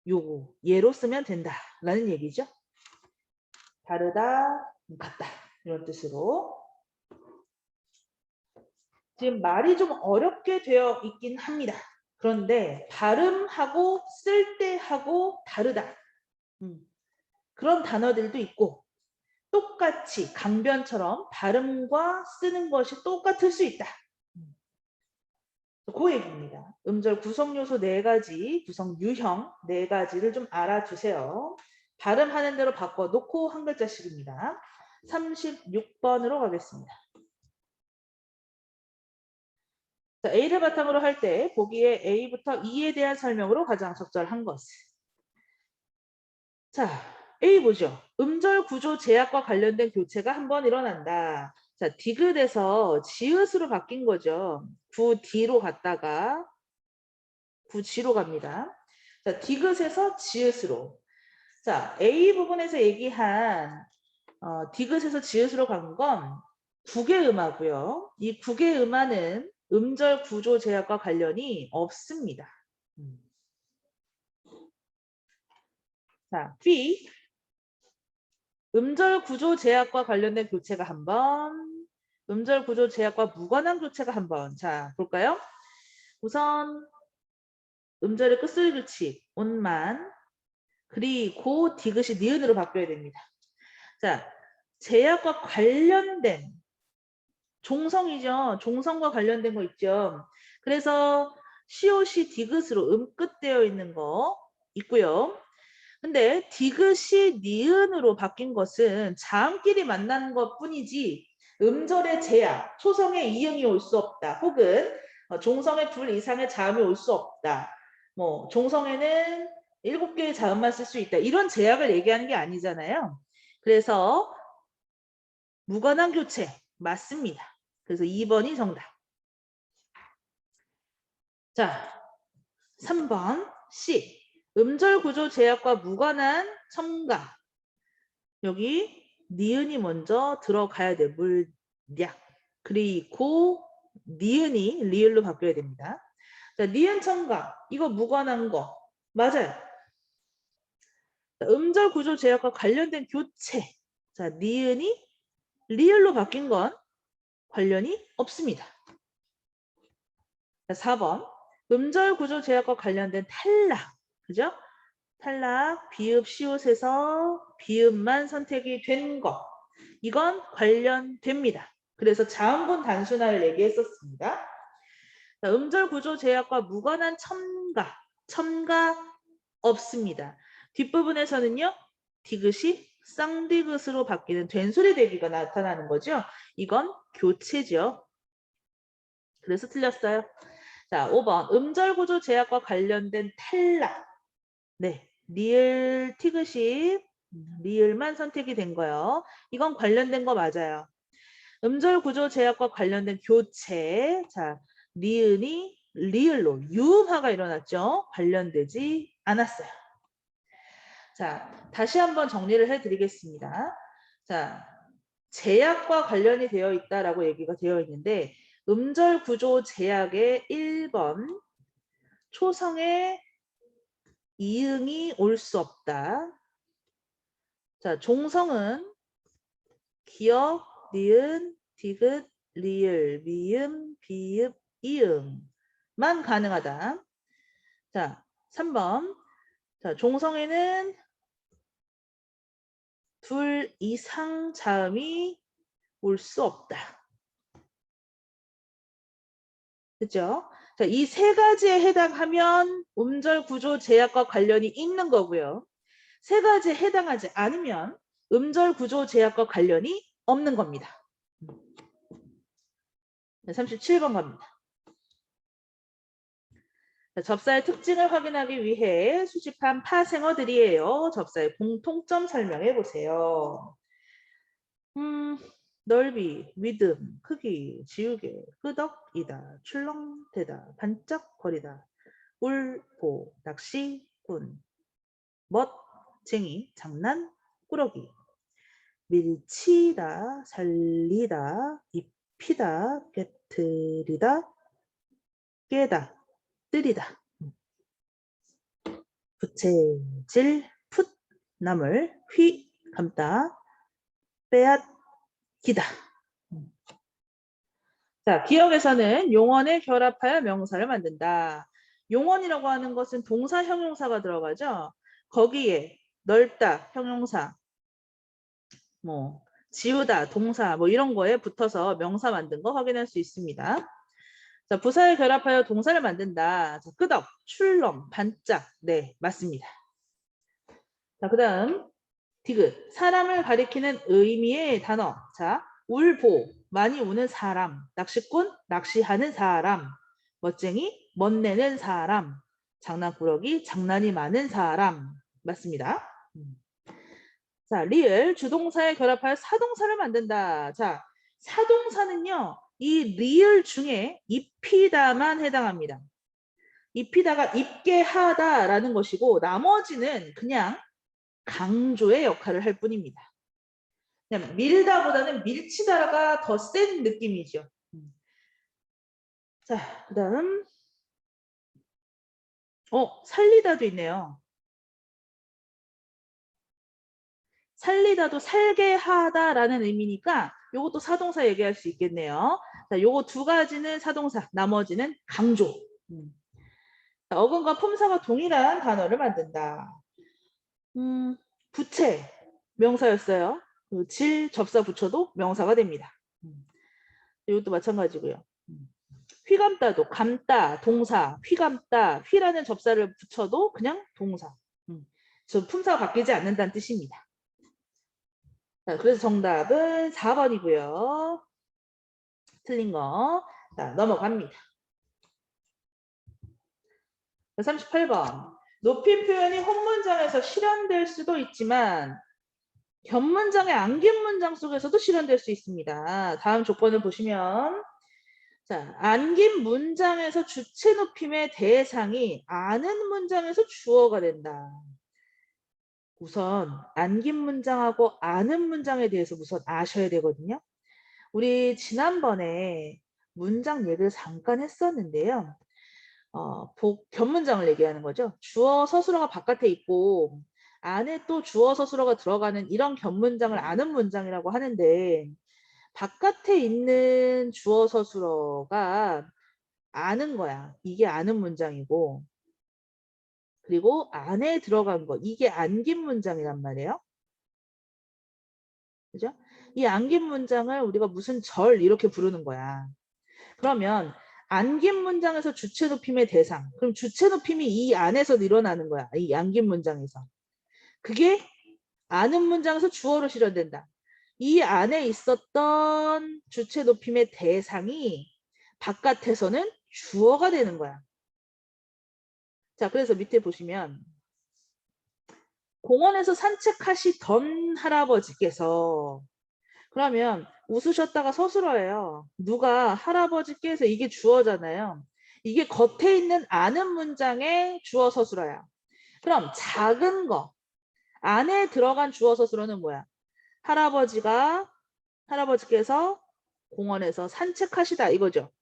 요거 예로 쓰면 된다라는 얘기죠. 다르다, 같다 이런 뜻으로 지금 말이 좀 어렵게 되어 있긴 합니다. 그런데 발음하고 쓸 때하고 다르다. 그런 단어들도 있고 똑같이 강변처럼 발음과 쓰는 것이 똑같을 수 있다. 그 얘기입니다. 음절 구성 요소 4가지, 구성 유형 4가지를 좀 알아주세요. 발음하는 대로 바꿔놓고 한 글자씩입니다. 36번으로 가겠습니다. 자, A를 바탕으로 할 때 보기에 A부터 E에 대한 설명으로 가장 적절한 것을. 자, A 보죠. 음절 구조 제약과 관련된 교체가 한 번 일어난다. 자, 디귿에서 지읒으로 바뀐 거죠. 구디로 갔다가 구지로 갑니다. 자, 디귿에서 지읒으로. 자, A 부분에서 얘기한 디귿에서 지읒으로 간 건 국의 음하고요. 이 국의 음하는 음절 구조 제약과 관련이 없습니다. 자, B 음절 구조 제약과 관련된 교체가 한 번, 음절 구조 제약과 무관한 교체가 한 번. 자, 볼까요? 우선 음절의 끝소리 규칙, 온만, 그리고 디귿이 니은으로 바뀌어야 됩니다. 자, 제약과 관련된 종성이죠. 종성과 관련된 거 있죠. 그래서 시옷이 디귿으로 음끝되어 있는 거 있고요. 근데 디귿이 니은으로 바뀐 것은 자음끼리 만나는 것 뿐이지 음절의 제약, 초성의 이음이 올 수 없다. 혹은 종성의 둘 이상의 자음이 올 수 없다. 뭐 종성에는 7개의 자음만 쓸 수 있다. 이런 제약을 얘기하는 게 아니잖아요. 그래서 무관한 교체 맞습니다. 그래서 2번이 정답. 자, 3번 C. 음절 구조 제약과 무관한 첨가. 여기 니은이 먼저 들어가야 돼. 물약. 그리고 니은이 리을로 바뀌어야 됩니다. 자, 니은 첨가. 이거 무관한 거. 맞아요. 음절 구조 제약과 관련된 교체. 자, 니은이 리을로 바뀐 건 관련이 없습니다. 자, 4번. 음절 구조 제약과 관련된 탈락. 그죠? 탈락, 비읍, 시옷에서 비읍만 선택이 된 거. 이건 관련됩니다. 그래서 자음분 단순화를 얘기했었습니다. 자, 음절 구조 제약과 무관한 첨가. 첨가 없습니다. 뒷부분에서는요. 디귿이 쌍디귿으로 바뀌는 된소리 대기가 나타나는 거죠. 이건 교체죠. 그래서 틀렸어요. 자, 5번. 음절 구조 제약과 관련된 탈락. 네. 리을 티귿이 리을만 선택이 된 거요. 이건 관련된 거 맞아요. 음절 구조 제약과 관련된 교체. 자, 니은이 리을로 유음화가 일어났죠. 관련되지 않았어요. 자, 다시 한번 정리를 해드리겠습니다. 자, 제약과 관련이 되어 있다라고 얘기가 되어 있는데 음절 구조 제약의 1번 초성에 이응이 올 수 없다. 자, 종성은 기역, 니은, 디귿, 리을, 미음, 비읍, 이응만 가능하다. 자, 3번. 자, 종성에는 둘 이상 자음이 올 수 없다. 그죠? 자, 이 세 가지에 해당하면 음절 구조 제약과 관련이 있는 거고요. 세 가지에 해당하지 않으면 음절 구조 제약과 관련이 없는 겁니다. 37번 갑니다. 자, 접사의 특징을 확인하기 위해 수집한 파생어들이에요. 접사의 공통점 설명해 보세요. 넓이, 믿음, 크기, 지우개, 끄덕이다, 출렁대다, 반짝거리다, 울보, 낚시, 꾼, 멋쟁이, 장난, 꾸러기, 밀치다, 살리다, 입히다, 깨트리다, 깨다, 뜨리다, 부채질, 풋, 나물, 휘, 감다, 빼앗기다. 자, 기억에서는 용언을 결합하여 명사를 만든다. 용언이라고 하는 것은 동사, 형용사가 들어가죠. 거기에 넓다, 형용사, 뭐 지우다, 동사, 뭐 이런 거에 붙어서 명사 만든 거 확인할 수 있습니다. 자, 부사를 결합하여 동사를 만든다. 자, 끄덕, 출렁, 반짝. 네, 맞습니다. 자, 그 다음 디귿, 사람을 가리키는 의미의 단어. 자, 울보, 많이 우는 사람. 낚시꾼, 낚시하는 사람. 멋쟁이, 멋내는 사람. 장난꾸러기, 장난이 많은 사람. 맞습니다. 자, 리을, 주동사에 결합하여 사동사를 만든다. 자, 사동사는요, 이 리을 중에 입히다만 해당합니다. 입히다가 입게 하다라는 것이고 나머지는 그냥 강조의 역할을 할 뿐입니다. 그냥 밀다보다는 밀치다가 더 센 느낌이죠. 자, 그 다음 살리다도 있네요. 살리다도 살게 하다라는 의미니까 요것도 사동사 얘기할 수 있겠네요. 자, 요거 두 가지는 사동사, 나머지는 강조. 자, 어근과 품사가 동일한 단어를 만든다. 부채, 명사였어요. 질, 접사 붙여도 명사가 됩니다. 이것도 마찬가지고요. 휘감다도 감다, 동사, 휘감다, 휘라는 접사를 붙여도 그냥 동사. 저 품사가 바뀌지 않는다는 뜻입니다. 자, 그래서 정답은 4번이고요. 틀린 거. 자, 넘어갑니다. 38번. 높임 표현이 혼문장에서 실현될 수도 있지만 견문장의 안긴 문장 속에서도 실현될 수 있습니다. 다음 조건을 보시면 자, 안긴 문장에서 주체 높임의 대상이 아는 문장에서 주어가 된다. 우선 안긴 문장하고 아는 문장에 대해서 우선 아셔야 되거든요. 우리 지난번에 문장 얘기를 잠깐 했었는데요. 견문장을 얘기하는 거죠. 주어 서술어가 바깥에 있고 안에 또 주어 서술어가 들어가는 이런 겹문장을 아는 문장이라고 하는데 바깥에 있는 주어 서술어가 아는 거야. 이게 아는 문장이고 그리고 안에 들어간 거 이게 안긴 문장이란 말이에요. 그죠? 이 안긴 문장을 우리가 무슨 절 이렇게 부르는 거야. 그러면 안긴 문장에서 주체 높임의 대상. 그럼 주체 높임이 이 안에서 일어나는 거야. 이 안긴 문장에서. 그게 아는 문장에서 주어로 실현된다. 이 안에 있었던 주체 높임의 대상이 바깥에서는 주어가 되는 거야. 자, 그래서 밑에 보시면 공원에서 산책하시던 할아버지께서 그러면 웃으셨다가 서술어예요. 누가 할아버지께서 이게 주어잖아요. 이게 겉에 있는 아는 문장의 주어 서술어야. 그럼 작은 거 안에 들어간 주어 서술어는 뭐야? 할아버지께서 공원에서 산책하시다 이거죠.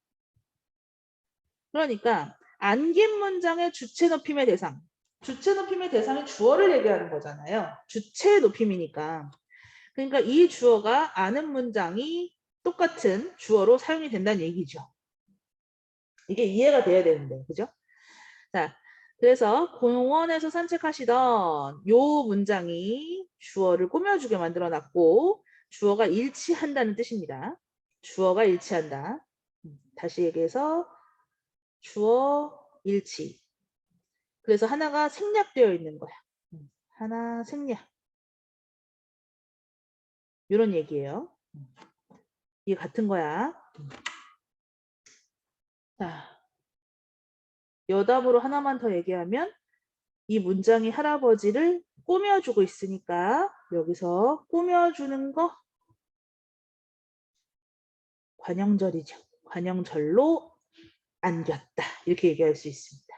그러니까 안긴 문장의 주체 높임의 대상. 주체 높임의 대상이 주어를 얘기하는 거잖아요. 주체 높임이니까. 그러니까 이 주어가 아는 문장이 똑같은 주어로 사용이 된다는 얘기죠. 이게 이해가 돼야 되는데, 그죠? 자, 그래서 공원에서 산책하시던 요 문장이 주어를 꾸며주게 만들어놨고 주어가 일치한다는 뜻입니다. 주어가 일치한다. 다시 얘기해서 주어 일치. 그래서 하나가 생략되어 있는 거야. 하나 생략. 이런 얘기예요. 이게 같은 거야. 자, 여담으로 하나만 더 얘기하면 이 문장이 할아버지를 꾸며주고 있으니까 여기서 꾸며주는 거 관형절이죠. 관형절로 안겼다. 이렇게 얘기할 수 있습니다.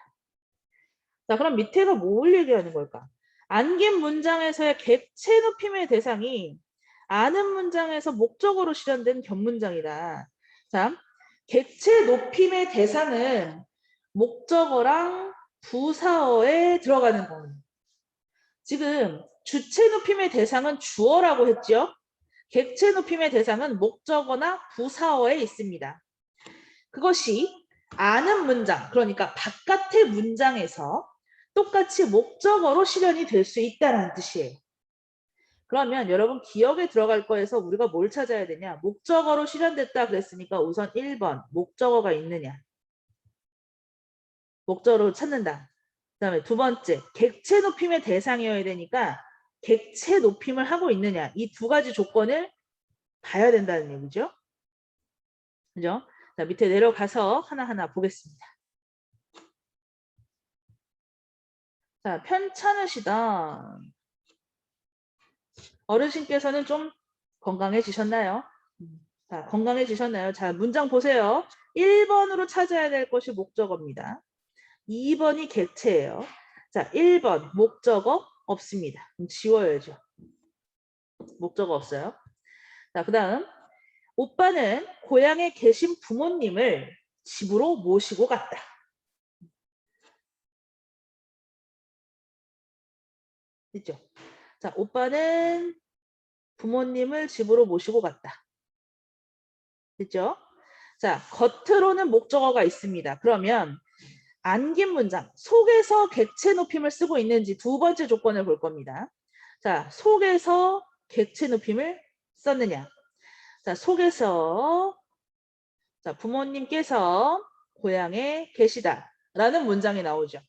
자, 그럼 밑에가 뭘 얘기하는 걸까? 안긴 문장에서의 객체 높임의 대상이 아는 문장에서 목적어로 실현된 견문장이다. 자, 객체 높임의 대상은 목적어랑 부사어에 들어가는 겁니다. 지금 주체 높임의 대상은 주어라고 했죠. 객체 높임의 대상은 목적어나 부사어에 있습니다. 그것이 아는 문장, 그러니까 바깥의 문장에서 똑같이 목적어로 실현이 될 수 있다는 뜻이에요. 그러면 여러분 기억에 들어갈 거에서 우리가 뭘 찾아야 되냐? 목적어로 실현됐다 그랬으니까 우선 1번 목적어가 있느냐? 목적어로 찾는다. 그 다음에 두 번째 객체 높임의 대상이어야 되니까 객체 높임을 하고 있느냐? 이 두 가지 조건을 봐야 된다는 얘기죠. 그죠? 자, 밑에 내려가서 하나하나 보겠습니다. 자, 편찮으시다. 어르신께서는 좀 건강해지셨나요? 자, 건강해지셨나요? 자, 문장 보세요. 1번으로 찾아야 될 것이 목적어입니다. 2번이 객체예요. 자, 1번 목적어 없습니다. 그럼 지워야죠. 목적어 없어요. 자, 그 다음 오빠는 고향에 계신 부모님을 집으로 모시고 갔다. 있죠? 자, 오빠는 부모님을 집으로 모시고 갔다. 됐죠? 자, 겉으로는 목적어가 있습니다. 그러면 안긴 문장, 속에서 객체 높임을 쓰고 있는지 두 번째 조건을 볼 겁니다. 자, 속에서 객체 높임을 썼느냐. 자, 속에서 자, 부모님께서 고향에 계시다 라는 문장이 나오죠.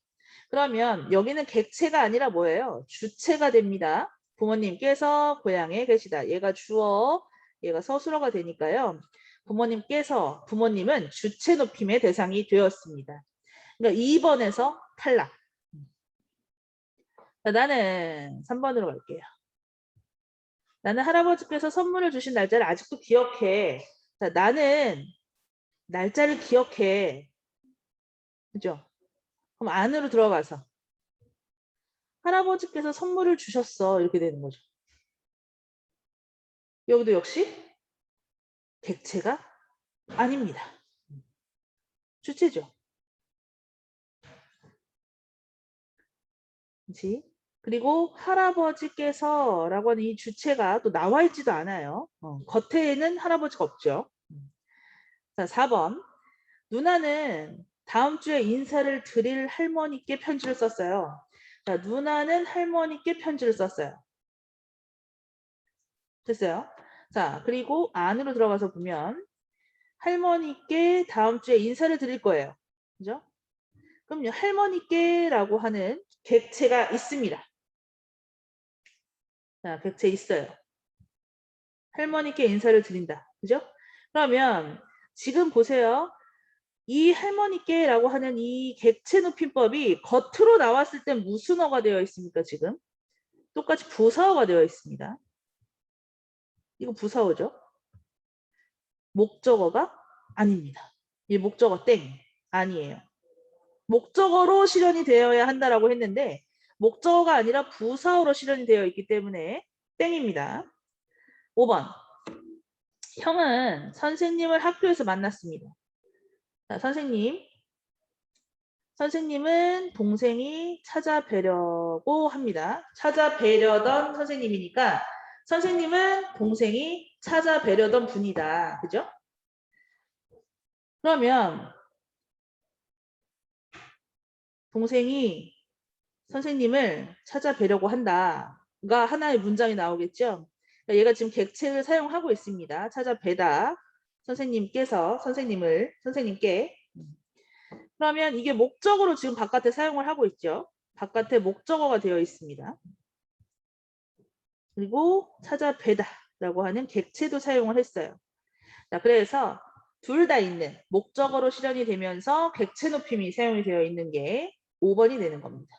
그러면 여기는 객체가 아니라 뭐예요? 주체가 됩니다. 부모님께서 고향에 계시다. 얘가 주어, 얘가 서술어가 되니까요. 부모님은 주체 높임의 대상이 되었습니다. 그러니까 2번에서 탈락. 자, 나는 3번으로 갈게요. 나는 할아버지께서 선물을 주신 날짜를 아직도 기억해. 자, 나는 날짜를 기억해. 그죠? 그럼 안으로 들어가서 할아버지께서 선물을 주셨어. 이렇게 되는 거죠. 여기도 역시 객체가 아닙니다. 주체죠. 그렇지? 그리고 할아버지께서라고 하는 이 주체가 또 나와 있지도 않아요. 겉에는 할아버지가 없죠. 자, 4번. 누나는 다음 주에 인사를 드릴 할머니께 편지를 썼어요. 자, 누나는 할머니께 편지를 썼어요. 됐어요? 자, 그리고 안으로 들어가서 보면 할머니께 다음 주에 인사를 드릴 거예요. 그죠? 그럼요, 할머니께라고 하는 객체가 있습니다. 자, 객체 있어요. 할머니께 인사를 드린다. 그죠? 그러면 지금 보세요. 이 할머니께라고 하는 이 객체 높임법이 겉으로 나왔을 때 무슨 어가 되어 있습니까? 지금 똑같이 부사어가 되어 있습니다. 이거 부사어죠? 목적어가 아닙니다. 이 목적어 땡 아니에요. 목적어로 실현이 되어야 한다라고 했는데 목적어가 아니라 부사어로 실현이 되어 있기 때문에 땡입니다. 5번. 형은 선생님을 학교에서 만났습니다. 자, 선생님은 동생이 찾아뵈려고 합니다. 찾아뵈려던 선생님이니까 선생님은 동생이 찾아뵈려던 분이다. 그죠? 그러면 동생이 선생님을 찾아뵈려고 한다가 하나의 문장이 나오겠죠. 그러니까 얘가 지금 객체를 사용하고 있습니다. 찾아뵈다. 선생님께. 그러면 이게 목적으로 지금 바깥에 사용을 하고 있죠. 바깥에 목적어가 되어 있습니다. 그리고 찾아뵈다라고 하는 객체도 사용을 했어요. 자, 그래서 둘 다 있는 목적어로 실현이 되면서 객체 높임이 사용이 되어 있는 게 5번이 되는 겁니다.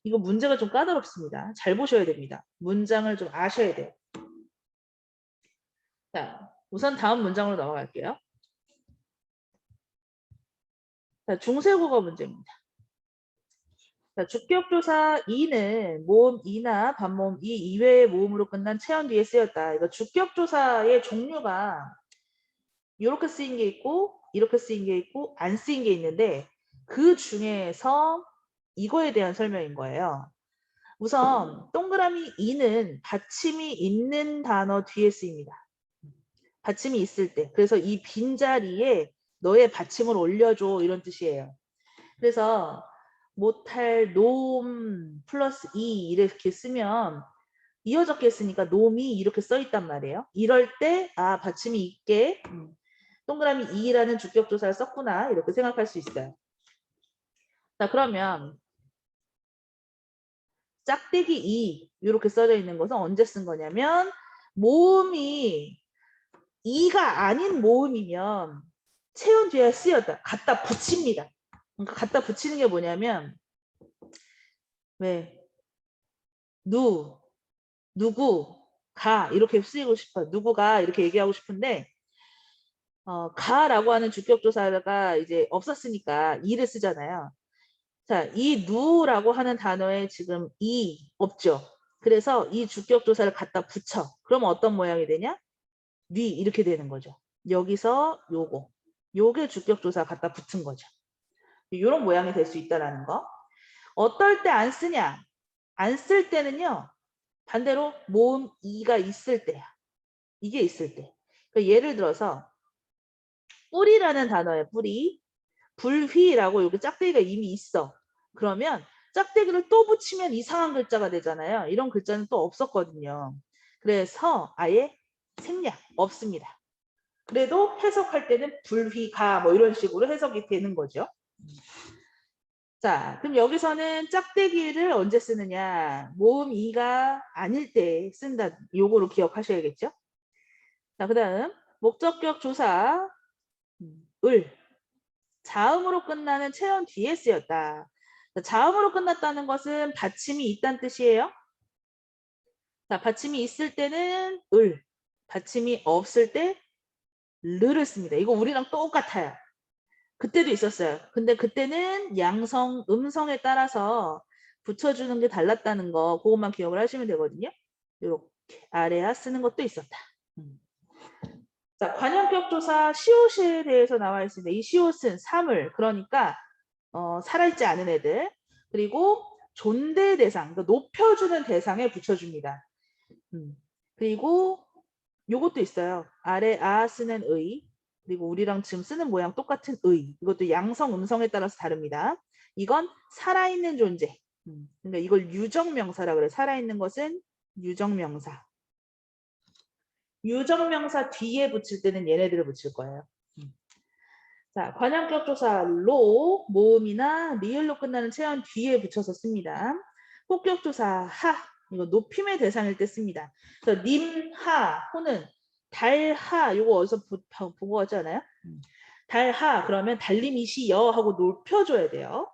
이거 문제가 좀 까다롭습니다. 잘 보셔야 됩니다. 문장을 좀 아셔야 돼요. 자, 우선 다음 문장으로 넘어갈게요. 자, 중세국어 문제입니다. 자, 주격조사 2는 모음 2나 반모음 2 이외의 모음으로 끝난 체언 뒤에 쓰였다. 이거 주격조사의 종류가 이렇게 쓰인 게 있고 이렇게 쓰인 게 있고 안 쓰인 게 있는데 그 중에서 이거에 대한 설명인 거예요. 우선 동그라미 2는 받침이 있는 단어 뒤에 쓰입니다. 받침이 있을 때. 그래서 이 빈자리에 너의 받침을 올려줘 이런 뜻이에요. 그래서 못할 놈 플러스 이 이렇게 쓰면 이어졌게 쓰니까 놈이 이렇게 써 있단 말이에요. 이럴 때 아 받침이 있게 동그라미 2라는 주격조사를 썼구나 이렇게 생각할 수 있어요. 자, 그러면 짝대기 2 이렇게 써져 있는 것은 언제 쓴 거냐면 모음이 2가 아닌 모음이면 체온 뒤에 쓰였다. 갖다 붙입니다. 그러니까 갖다 붙이는 게 뭐냐면 왜 누구 가 이렇게 쓰이고 싶어요. 누구가 이렇게 얘기하고 싶은데 가라고 하는 주격조사가 이제 없었으니까 이를 쓰잖아요. 자, 이 누라고 하는 단어에 지금 이 없죠. 그래서 이 주격조사를 갖다 붙여. 그러면 어떤 모양이 되냐? 뉘 이렇게 되는 거죠. 여기서 요게 주격조사 갖다 붙은 거죠. 이런 모양이 될 수 있다라는 거. 어떨 때 안 쓰냐? 안 쓸 때는요. 반대로 모음 이가 있을 때야. 이게 있을 때. 그러니까 예를 들어서 뿌리라는 단어에 뿌리. 불휘라고 여기 짝대기가 이미 있어. 그러면 짝대기를 또 붙이면 이상한 글자가 되잖아요. 이런 글자는 또 없었거든요. 그래서 아예 생략 없습니다. 그래도 해석할 때는 불휘가 뭐 이런 식으로 해석이 되는 거죠. 자, 그럼 여기서는 짝대기를 언제 쓰느냐? 모음 2가 아닐 때 쓴다. 요거로 기억하셔야겠죠? 자, 그 다음 목적격 조사 을 자음으로 끝나는 체언 뒤에 쓰였다. 자음으로 끝났다는 것은 받침이 있다는 뜻이에요. 자, 받침이 있을 때는 을, 받침이 없을 때 르를 씁니다. 이거 우리랑 똑같아요. 그때도 있었어요. 근데 그때는 양성, 음성에 따라서 붙여주는 게 달랐다는 거 그것만 기억을 하시면 되거든요. 이렇게 아래야 쓰는 것도 있었다. 자, 관형격 조사 시옷에 대해서 나와 있습니다. 이 시옷은 사물, 그러니까 살아있지 않은 애들. 그리고 존대 대상, 그러니까 높여주는 대상에 붙여줍니다. 그리고 요것도 있어요. 아래 아 쓰는 의, 그리고 우리랑 지금 쓰는 모양 똑같은 의. 이것도 양성, 음성에 따라서 다릅니다. 이건 살아있는 존재. 그러니까 이걸 유정명사라 그래. 살아있는 것은 유정명사. 유정명사 뒤에 붙일 때는 얘네들을 붙일 거예요. 자, 관형격 조사로 모음이나 리을로 끝나는 체형 뒤에 붙여서 씁니다. 폭격 조사 하, 이거 높임의 대상일 때 씁니다. 그래서 님, 하, 호는 달, 하, 이거 어디서 보고 하지 않아요? 달, 하, 그러면 달님이시 여 하고 높여줘야 돼요.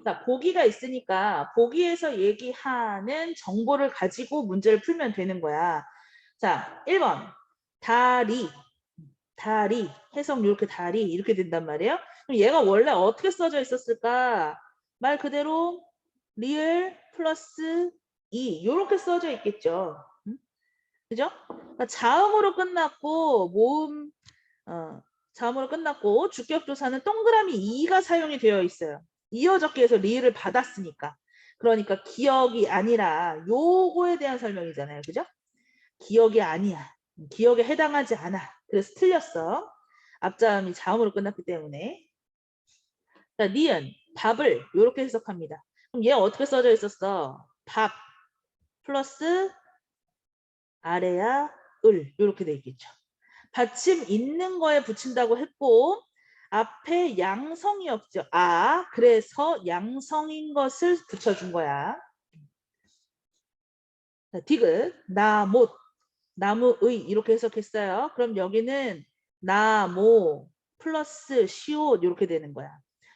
자, 보기가 있으니까 보기에서 얘기하는 정보를 가지고 문제를 풀면 되는 거야. 자, 1번 다리, 다리, 해석 이렇게 다리 이렇게 된단 말이에요. 그럼 얘가 원래 어떻게 써져 있었을까? 말 그대로 리을 플러스 이 이렇게 써져 있겠죠. 그죠? 그러니까 자음으로 끝났고 모음 자음으로 끝났고 주격조사는 동그라미 2가 사용이 되어 있어요. 이어 적기에서 리을을 받았으니까. 그러니까 기억이 아니라 요거에 대한 설명이잖아요. 그죠? 기억이 아니야. 기억에 해당하지 않아. 그래서 틀렸어. 앞자음이 자음으로 끝났기 때문에. 자, 니은, 밥을 이렇게 해석합니다. 그럼 얘 어떻게 써져 있었어? 밥 플러스 아래야 을 이렇게 돼 있겠죠. 받침 있는 거에 붙인다고 했고 앞에 양성이 없죠. 아, 그래서 양성인 것을 붙여준 거야. 자, 디귿, 나, 못, 나무의 이렇게 해석했어요. 그럼 여기는 나, 모, 플러스 시옷 이렇게 되는 거야.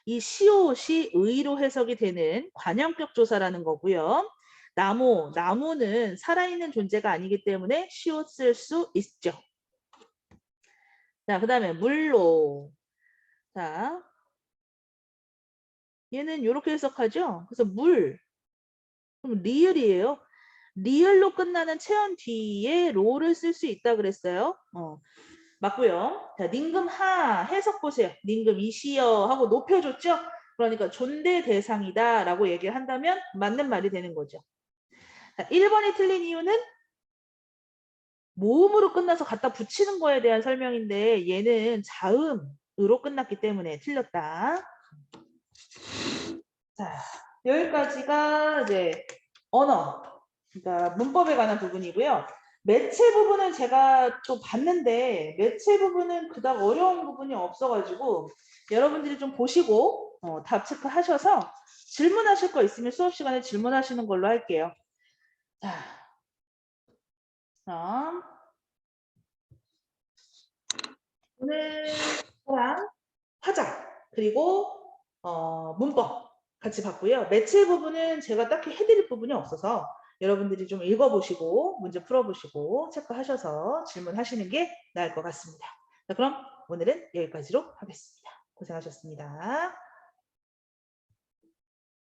이 시옷이 의로 해석이 되는 관형격 조사라는 거고요. 나무, 나무는 살아있는 존재가 아니기 때문에 시옷 쓸 수 있죠. 자, 그 다음에 물로. 자, 얘는 이렇게 해석하죠. 그래서 물, 그럼 리을이에요. 리을로 끝나는 체언 뒤에 로를 쓸 수 있다 그랬어요. 맞고요. 자, 닝금하 해석 보세요. 닝금이시여 하고 높여줬죠. 그러니까 존대 대상이다 라고 얘기를 한다면 맞는 말이 되는 거죠. 자, 1번이 틀린 이유는 모음으로 끝나서 갖다 붙이는 거에 대한 설명인데 얘는 자음으로 끝났기 때문에 틀렸다. 자, 여기까지가 이제 언어, 그러니까 문법에 관한 부분이고요. 매체 부분은 제가 또 봤는데 매체 부분은 그닥 어려운 부분이 없어가지고 여러분들이 좀 보시고 답 체크하셔서 질문하실 거 있으면 수업 시간에 질문하시는 걸로 할게요. 자, 그럼 오늘 저랑 화자 그리고 문법 같이 봤고요. 매체 부분은 제가 딱히 해드릴 부분이 없어서 여러분들이 좀 읽어보시고 문제 풀어보시고 체크하셔서 질문하시는 게 나을 것 같습니다. 자, 그럼 오늘은 여기까지로 하겠습니다. 고생하셨습니다.